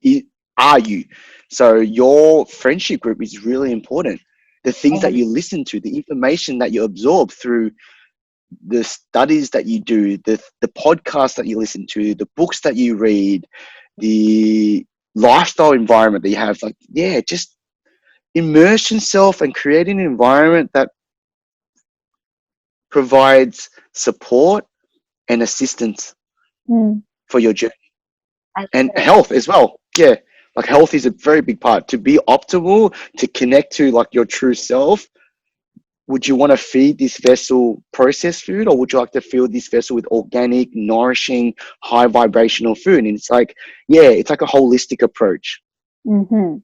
are you. So your friendship group is really important. The things that Mhm. you listen to, the information that you absorb through the studies that you do, the podcasts that you listen to, the books that you read, the lifestyle environment that you have, like, yeah, just immerse yourself and create an environment that provides support and assistance Mm, for your journey I love and it. health as well. Yeah, like health is a very big part. To be optimal, to connect to like your true self, would you want to feed this vessel processed food, or would you like to fill this vessel with organic, nourishing, high vibrational food? And it's like, yeah, it's like a holistic approach. Mm-hmm.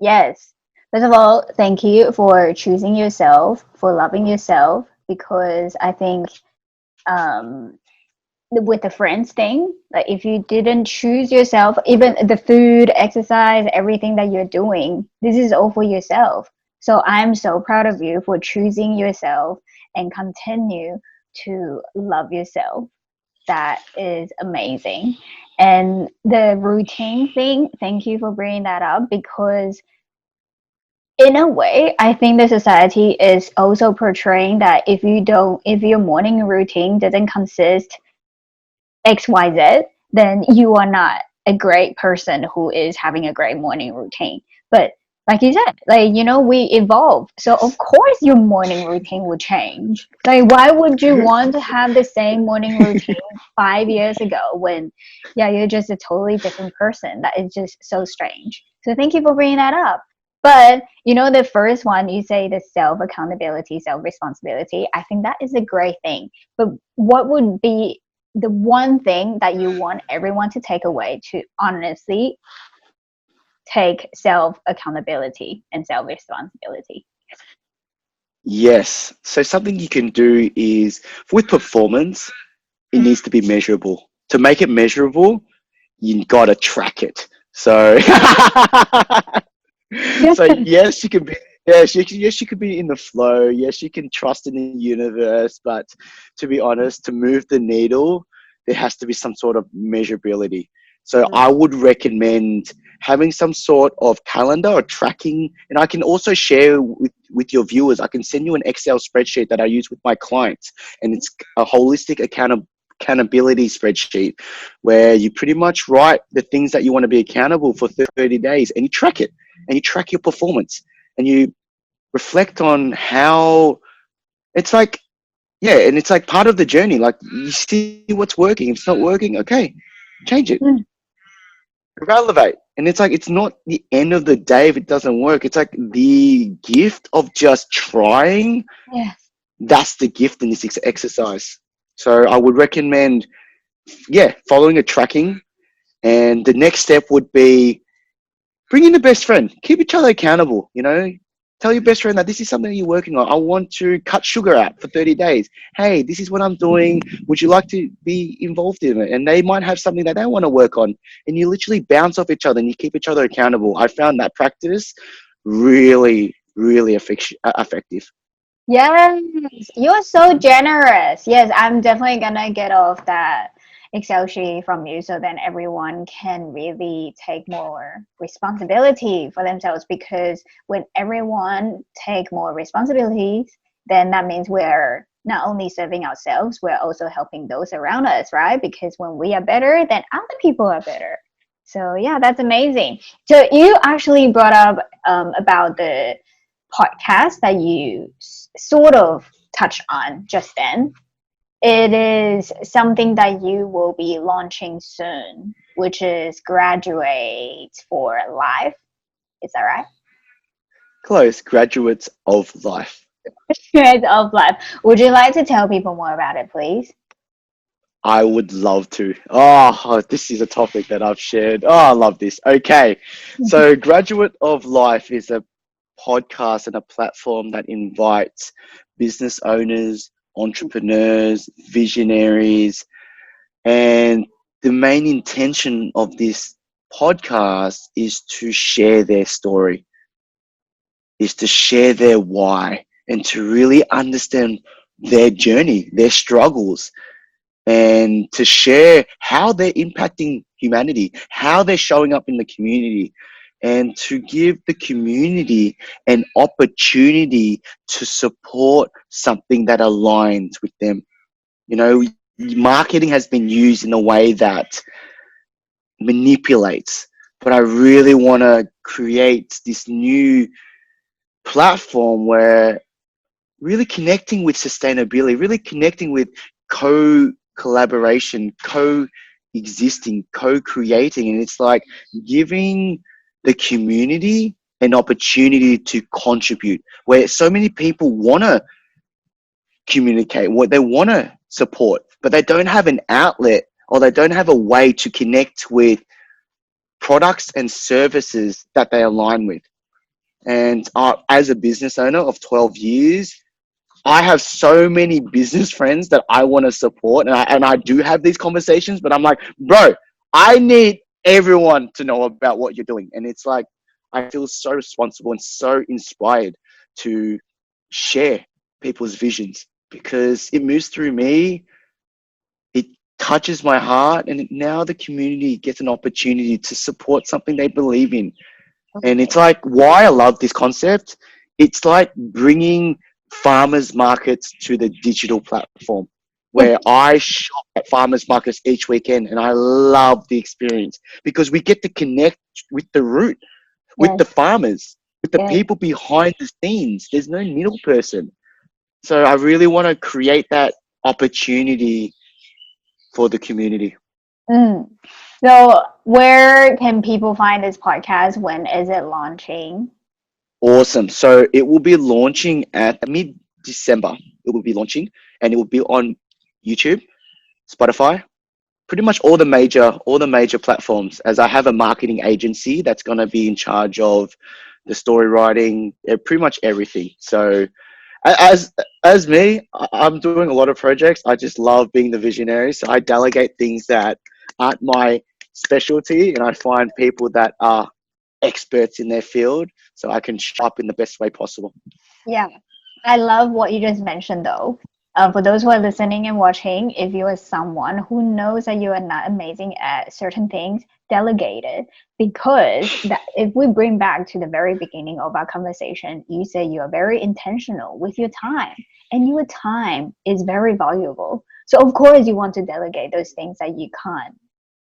Yes. First of all, thank you for choosing yourself, for loving yourself, because I think um, with the friends thing, like if you didn't choose yourself, even the food, exercise, everything that you're doing, this is all for yourself. So I'm so proud of you for choosing yourself and continue to love yourself. That is amazing. And the routine thing, thank you for bringing that up, because in a way, I think the society is also portraying that if your morning routine doesn't consist XYZ, then you are not a great person who is having a great morning routine. But like you said, like, we evolve. So of course your morning routine will change. Like, why would you want to have the same morning routine 5 years ago when, yeah, you're just a totally different person? That is just so strange. So thank you for bringing that up. But the first one, you say the self accountability, self responsibility. I think that is a great thing. But what would be the one thing that you want everyone to take away to honestly take self accountability and self responsibility? Yes. So something you can do is with performance, it needs to be measurable. To make it measurable, you gotta track it. So, so yes, you can be. Yes, you could be in the flow. Yes, you can trust in the universe. But to be honest, to move the needle, there has to be some sort of measurability. So I would recommend having some sort of calendar or tracking. And I can also share with your viewers. I can send you an Excel spreadsheet that I use with my clients, and it's a holistic accountability spreadsheet where you pretty much write the things that you want to be accountable for 30 days, and you track it, and you track your performance, and you reflect on how it's like, yeah, and it's like part of the journey. Like, you see what's working. If it's not working, okay, change it, Mm, relevate. And it's like, it's not the end of the day if it doesn't work. It's like the gift of just trying. yes. That's the gift in this exercise. So I would recommend, yeah, following a tracking. And the next step would be bring in the best friend. Keep each other accountable. Tell your best friend that this is something you're working on. I want to cut sugar out for 30 days. Hey, this is what I'm doing. Would you like to be involved in it? And they might have something that they want to work on. And you literally bounce off each other and you keep each other accountable. I found that practice really, really effective. Yes, you're so generous. Yes, I'm definitely gonna get off that Excel sheet from you so then everyone can really take more responsibility for themselves, because when everyone take more responsibilities, then that means we're not only serving ourselves, we're also helping those around us, right? Because when we are better, then other people are better. So yeah, that's amazing. So you actually brought up about the podcast that you sort of touched on just then. It is something that you will be launching soon, which is Graduate for Life. Is that right? Close. Graduates of life. Graduate of Life. Would you like to tell people more about it, please? I would love to. Oh, this is a topic that I've shared. Oh, I love this. Okay. So, Graduate of Life is a podcast and a platform that invites business owners, entrepreneurs, visionaries, and the main intention of this podcast is to share their story, is to share their why, and to really understand their journey, their struggles, and to share how they're impacting humanity, how they're showing up in the community, and to give the community an opportunity to support something that aligns with them. You know, marketing has been used in a way that manipulates, but I really want to create this new platform where really connecting with sustainability, really connecting with co-collaboration, co-existing, co-creating. And it's like giving the community an opportunity to contribute, where so many people want to communicate, what they want to support, but they don't have an outlet or they don't have a way to connect with products and services that they align with. And as a business owner of 12 years, I have so many business friends that I want to support, and I do have these conversations, but I'm like, bro, I need everyone to know about what you're doing. And it's like, I feel so responsible and so inspired to share people's visions because it moves through me. It touches my heart, and now the community gets an opportunity to support something they believe in. And it's like why I love this concept. It's like bringing farmers markets to the digital platform where I shop at farmers markets each weekend, and I love the experience because we get to connect with the root, with the Yes. farmers, with the Yes. people behind the scenes. There's no middle person. So I really want to create that opportunity for the community. Mm. So, where can people find this podcast? When is it launching? Awesome. So it will be launching at mid-December. It will be launching, and it will be on YouTube, Spotify, pretty much all the major platforms. As I have a marketing agency that's going to be in charge of the story writing, pretty much everything. So as as me, I'm doing a lot of projects. I just love being the visionary. So I delegate things that aren't my specialty, and I find people that are experts in their field so I can show up in the best way possible. Yeah, I love what you just mentioned though. For those who are listening and watching, if you are someone who knows that you are not amazing at certain things, delegate it. Because that, if we bring back to the very beginning of our conversation, you say you are very intentional with your time, and your time is very valuable. So of course you want to delegate those things that you can't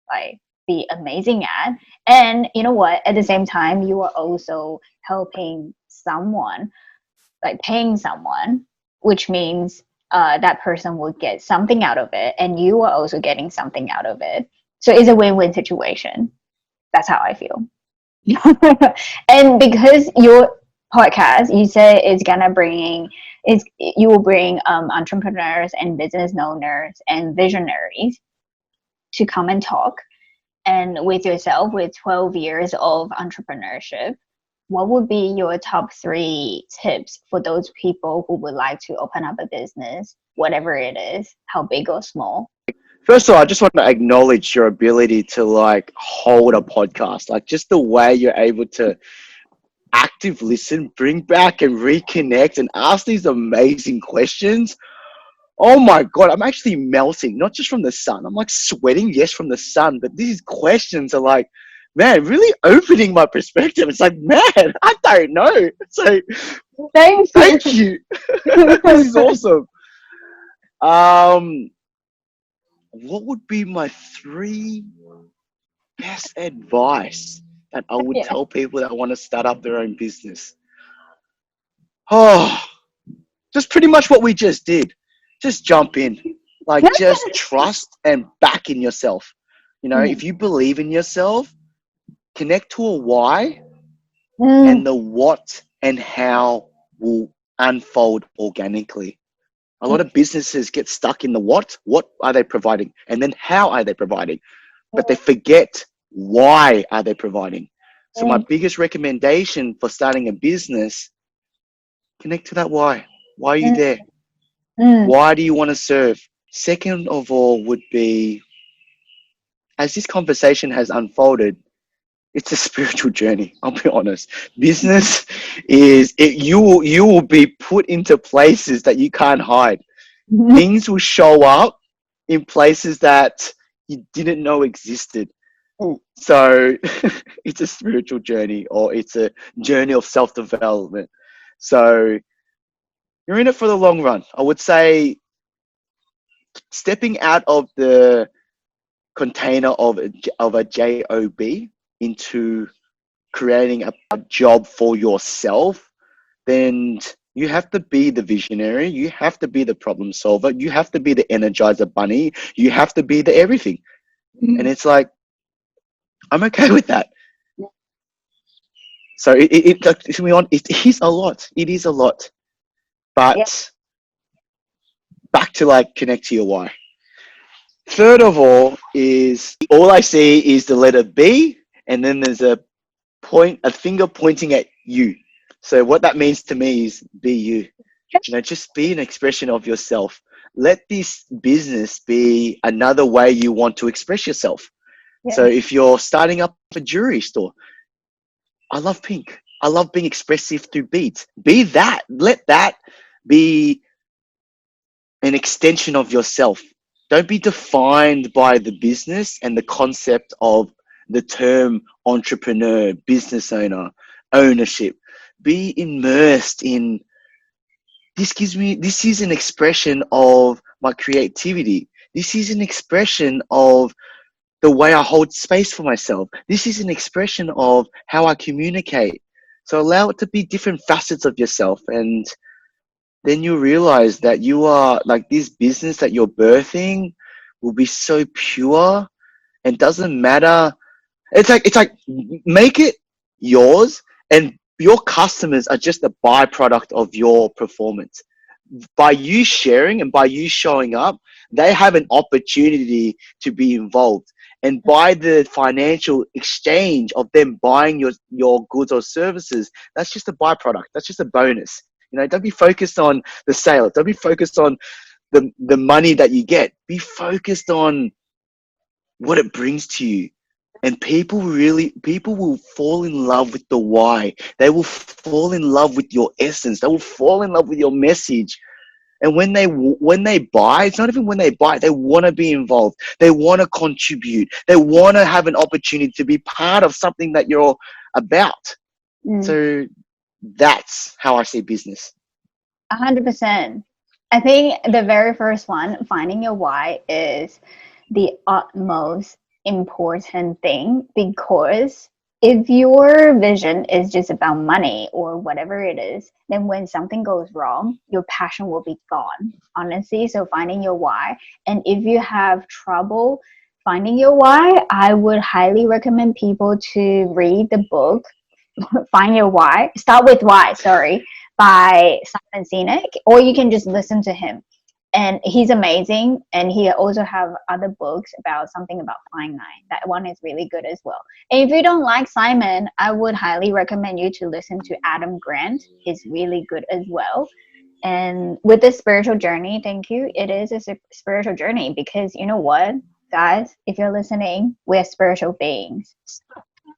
like be amazing at. And you know what? At the same time, you are also helping someone, like paying someone, which means that person will get something out of it, and you are also getting something out of it. So it's a win-win situation. That's how I feel. And because your podcast, you say is gonna bring is you will bring entrepreneurs and business owners and visionaries to come and talk. And with yourself, with 12 years of entrepreneurship, what would be your top three tips for those people who would like to open up a business, whatever it is, how big or small? First of all, I just want to acknowledge your ability to like hold a podcast, like just the way you're able to active listen, bring back and reconnect and ask these amazing questions. Oh my God, I'm actually melting, not just from the sun. I'm like sweating, yes, from the sun, but these questions are like, man, really opening my perspective. It's like, man, I don't know. So Thank thank you. This is awesome. Um, what would be my three best advice that I would Yeah. tell people that want to start up their own business? Oh, just pretty much what we just did. Just jump in. Like, just trust and back in yourself. You know, Mm, if you believe in yourself, connect to a why, mm, and the what and how will unfold organically. A lot of businesses get stuck in the what are they providing? And then how are they providing? But they forget why are they providing. So my mm, biggest recommendation for starting a business, connect to that why. Why are you mm, there? mm, Why do you want to serve? Second of all would be, as this conversation has unfolded, it's a spiritual journey. I'll be honest. Business is it. You will be put into places that you can't hide. mm, Things will show up in places that you didn't know existed. So it's a spiritual journey, or it's a journey of self-development. So you're in it for the long run. I would say stepping out of the container of a job into creating a job for yourself, then you have to be the visionary, you have to be the problem solver, you have to be the energizer bunny, you have to be the everything. And it's like, I'm okay with that. So to be honest, it is a lot. It is a lot. Yeah. But back to like connect to your why. Third of all I see is the letter B, and then there's a finger pointing at you. So what that means to me is be you. Just be an expression of yourself. Let this business be another way you want to express yourself. Yeah. So if you're starting up a jewelry store, I love pink. I love being expressive through beads. Be that. Let that be an extension of yourself. Don't be defined by the business and the concept of the term entrepreneur, business owner, ownership. Be immersed in this is an expression of my creativity. This is an expression of the way I hold space for myself. This is an expression of how I communicate. So allow it to be different facets of yourself, and then you realize that you are like, this business that you're birthing will be so pure, and doesn't matter. It's like make it yours, and your customers are just a byproduct of your performance. By you sharing and by you showing up, they have an opportunity to be involved. And by the financial exchange of them buying your goods or services, that's just a byproduct. That's just a bonus. Don't be focused on the sale. Don't be focused on the money that you get. Be focused on what it brings to you. And people will fall in love with the why. They will fall in love with your essence. They will fall in love with your message. And when they buy, it's not even when they buy, they want to be involved. They want to contribute. They want to have an opportunity to be part of something that you're about. So that's how I see business. 100%. I think the very first one, finding your why, is the utmost important thing, because if your vision is just about money or whatever it is, then when something goes wrong, your passion will be gone, honestly. So finding your why. And if you have trouble finding your why, I would highly recommend people to read the book Find Your Why. Start with Why, sorry, by Simon Sinek, or you can just listen to him. And he's amazing. And he also have other books about something about finite. That one is really good as well. And if you don't like Simon, I would highly recommend you to listen to Adam Grant. He's really good as well. And with the spiritual journey, thank you. It is a spiritual journey, because you know what, guys, if you're listening, we're spiritual beings.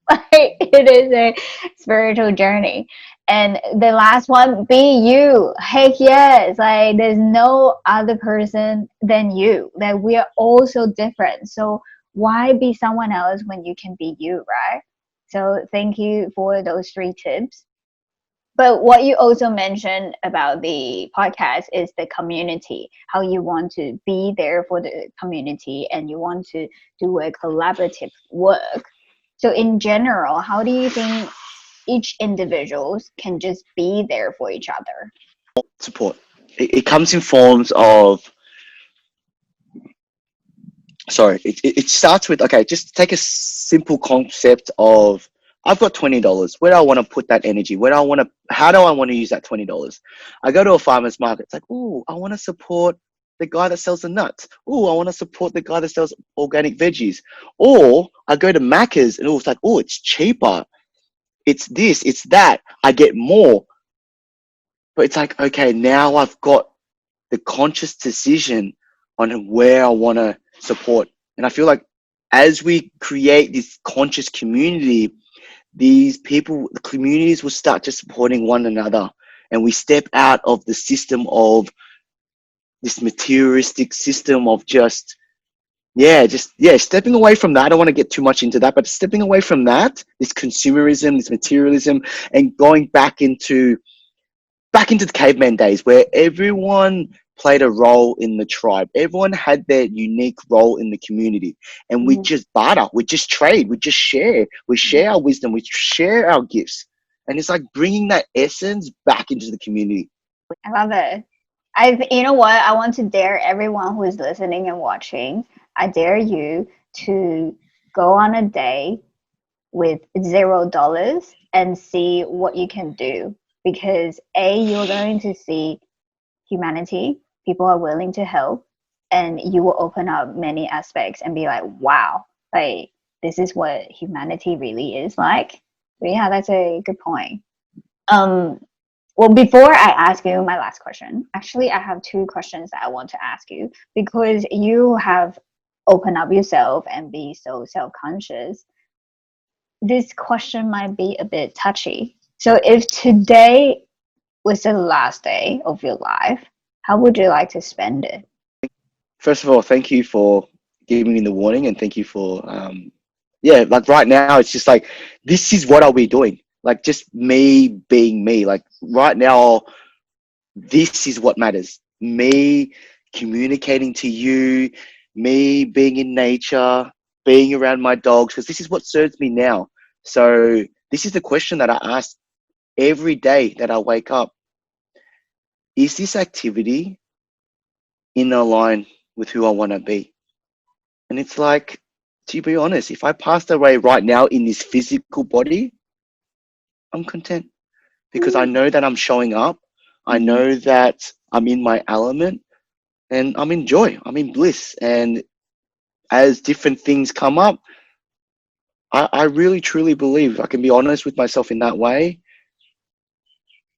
Like, it is a spiritual journey. And the last one, be you. Heck yes. Like, there's no other person than you. That we are all so different. So why be someone else when you can be you, right? So thank you for those 3 tips. But what you also mentioned about the podcast is the community, how you want to be there for the community and you want to do a collaborative work. So in general, how do you think each individuals can just be there for each other? Support. It comes in forms of, it starts with, okay, just take a simple concept of, I've got $20. Where do I want to put that energy? How do I want to use that $20? I go to a farmer's market. It's like, oh, I want to support the guy that sells the nuts. Oh, I want to support the guy that sells organic veggies. Or I go to Macca's and it's like, oh, it's cheaper. It's this, it's that. I get more. But it's like, okay, now I've got the conscious decision on where I want to support. And I feel like as we create this conscious community, the communities will start just supporting one another. And we step out of the system of this materialistic system of just yeah, just yeah, stepping away from that. I don't want to get too much into that, but stepping away from that, this consumerism, this materialism, and going back into the caveman days where everyone played a role in the tribe. Everyone had their unique role in the community, and we Mhm. just barter, we just trade, we just share, we share our wisdom, we share our gifts, and it's like bringing that essence back into the community. I love it. You know what? I want to dare everyone who is listening and watching. I dare you to go on a day with $0 and see what you can do. Because you're going to see humanity, people are willing to help, and you will open up many aspects and be like, wow, like this is what humanity really is like. So yeah, that's a good point. Um, well, before I ask you my last question, actually, I have two questions that I want to ask you because you have opened up yourself and be so self-conscious. This question might be a bit touchy. So, if today was the last day of your life, how would you like to spend it? First of all, thank you for giving me the warning, and thank you for yeah, like right now it's just like this is what I'll be doing. Like just me being me. Like right now, this is what matters. Me communicating to you, me being in nature, being around my dogs, because this is what serves me now. So this is the question that I ask every day that I wake up. Is this activity in line with who I want to be? And it's like, to be honest, if I passed away right now in this physical body, I'm content because I know that I'm showing up. I Mhm. know that I'm in my element and I'm in joy. I'm in bliss. And as different things come up, I really truly believe I can be honest with myself in that way.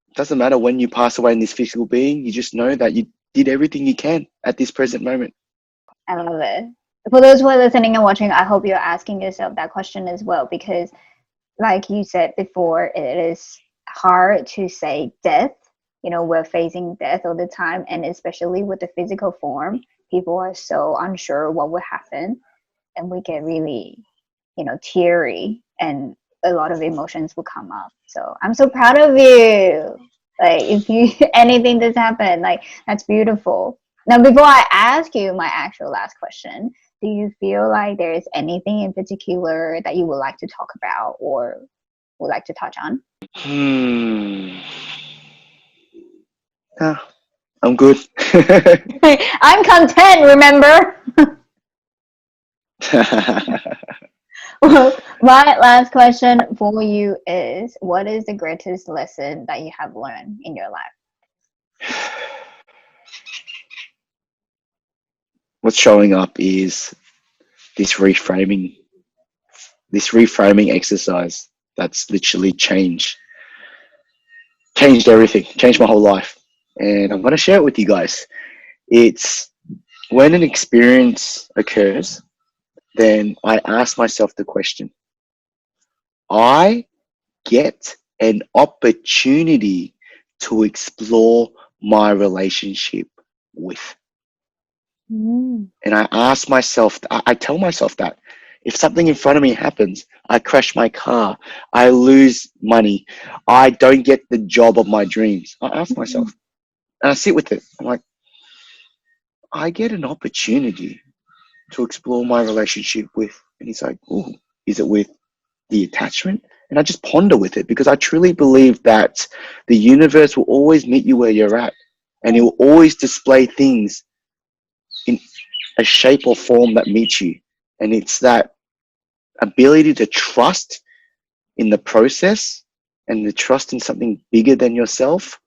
It doesn't matter when you pass away in this physical being, you just know that you did everything you can at this present moment. I love it. For those who are listening and watching, I hope you're asking yourself that question as well because, like you said before, it is hard to say death. You know, we're facing death all the time, and especially with the physical form, people are so unsure what will happen, and we get really, teary, and a lot of emotions will come up. So I'm so proud of you. Like, if you anything does happen, like that's beautiful. Now, before I ask you my actual last question, do you feel like there is anything in particular that you would like to talk about or would like to touch on? Hmm. Ah, I'm good. I'm content, remember? Well, my last question for you is what is the greatest lesson that you have learned in your life? What's showing up is this reframing, this reframing exercise that's literally changed everything, changed my whole life. And I'm going to share it with you guys. It's when an experience occurs, then I ask myself the question, I get an opportunity to explore my relationship with. Mm. And I ask myself, I tell myself that if something in front of me happens, I crash my car, I lose money, I don't get the job of my dreams, I ask myself and I sit with it. I'm like, I get an opportunity to explore my relationship with. And he's like, oh, is it with the attachment? And I just ponder with it because I truly believe that the universe will always meet you where you're at and it will always display things in a shape or form that meets you. And it's that ability to trust in the process and the trust in something bigger than yourself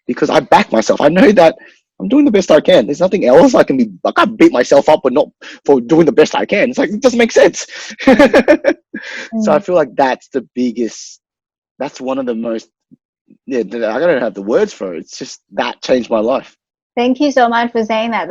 because I back myself. I know that I'm doing the best I can. There's nothing else I can be. I can't beat myself up, but not for doing the best I can. It's like it doesn't make sense. So I Mm. feel like that's the biggest. That's one of the most. Yeah, I don't have the words for it. It's just that changed my life. Thank you so much for saying that.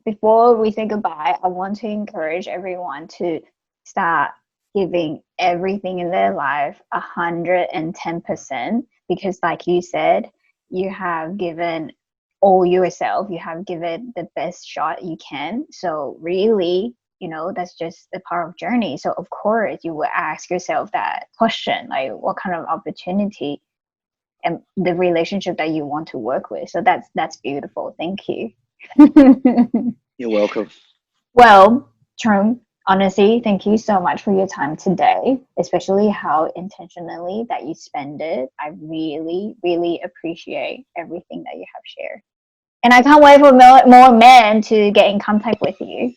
Before we say goodbye, I want to encourage everyone to start giving everything in their life 110% because, like you said, you have given all yourself. You have given the best shot you can. So really, that's just a part of journey. So of course you will ask yourself that question, like what kind of opportunity and the relationship that you want to work with. So that's beautiful. Thank you. You're welcome. Well, Trung, honestly, thank you so much for your time today, especially how intentionally that you spend it. I really, really appreciate everything that you have shared. And I can't wait for more men to get in contact with you.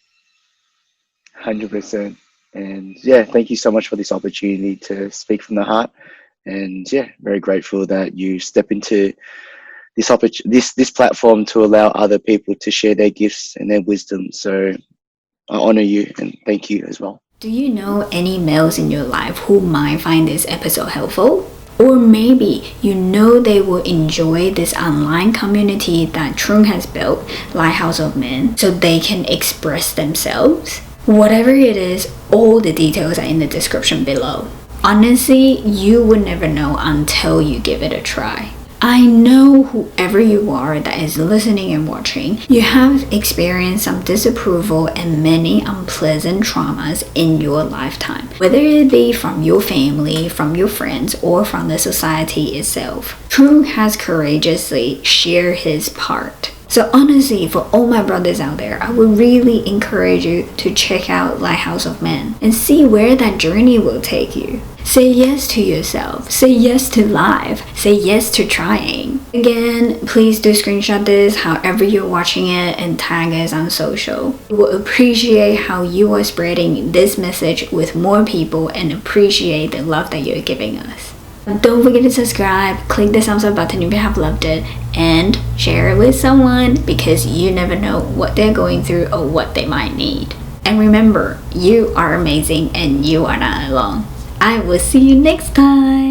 100%. And yeah, thank you so much for this opportunity to speak from the heart. And yeah, very grateful that you step into this platform to allow other people to share their gifts and their wisdom. So I honor you and thank you as well. Do you know any males in your life who might find this episode helpful? Or maybe you know they will enjoy this online community that Trung has built, Lighthouse of Men, so they can express themselves? Whatever it is, all the details are in the description below. Honestly, you would never know until you give it a try. I know whoever you are that is listening and watching, you have experienced some disapproval and many unpleasant traumas in your lifetime, whether it be from your family, from your friends, or from the society itself. Trung has courageously shared his part. So honestly, for all my brothers out there, I would really encourage you to check out Lighthouse of Men and see where that journey will take you. Say yes to yourself. Say yes to life. Say yes to trying. Again, please do screenshot this however you're watching it and tag us on social. We will appreciate how you are spreading this message with more people and appreciate the love that you're giving us. Don't forget to subscribe, click the thumbs up button if you have loved it, and share it with someone because you never know what they're going through or what they might need. And remember, you are amazing and you are not alone. I will see you next time.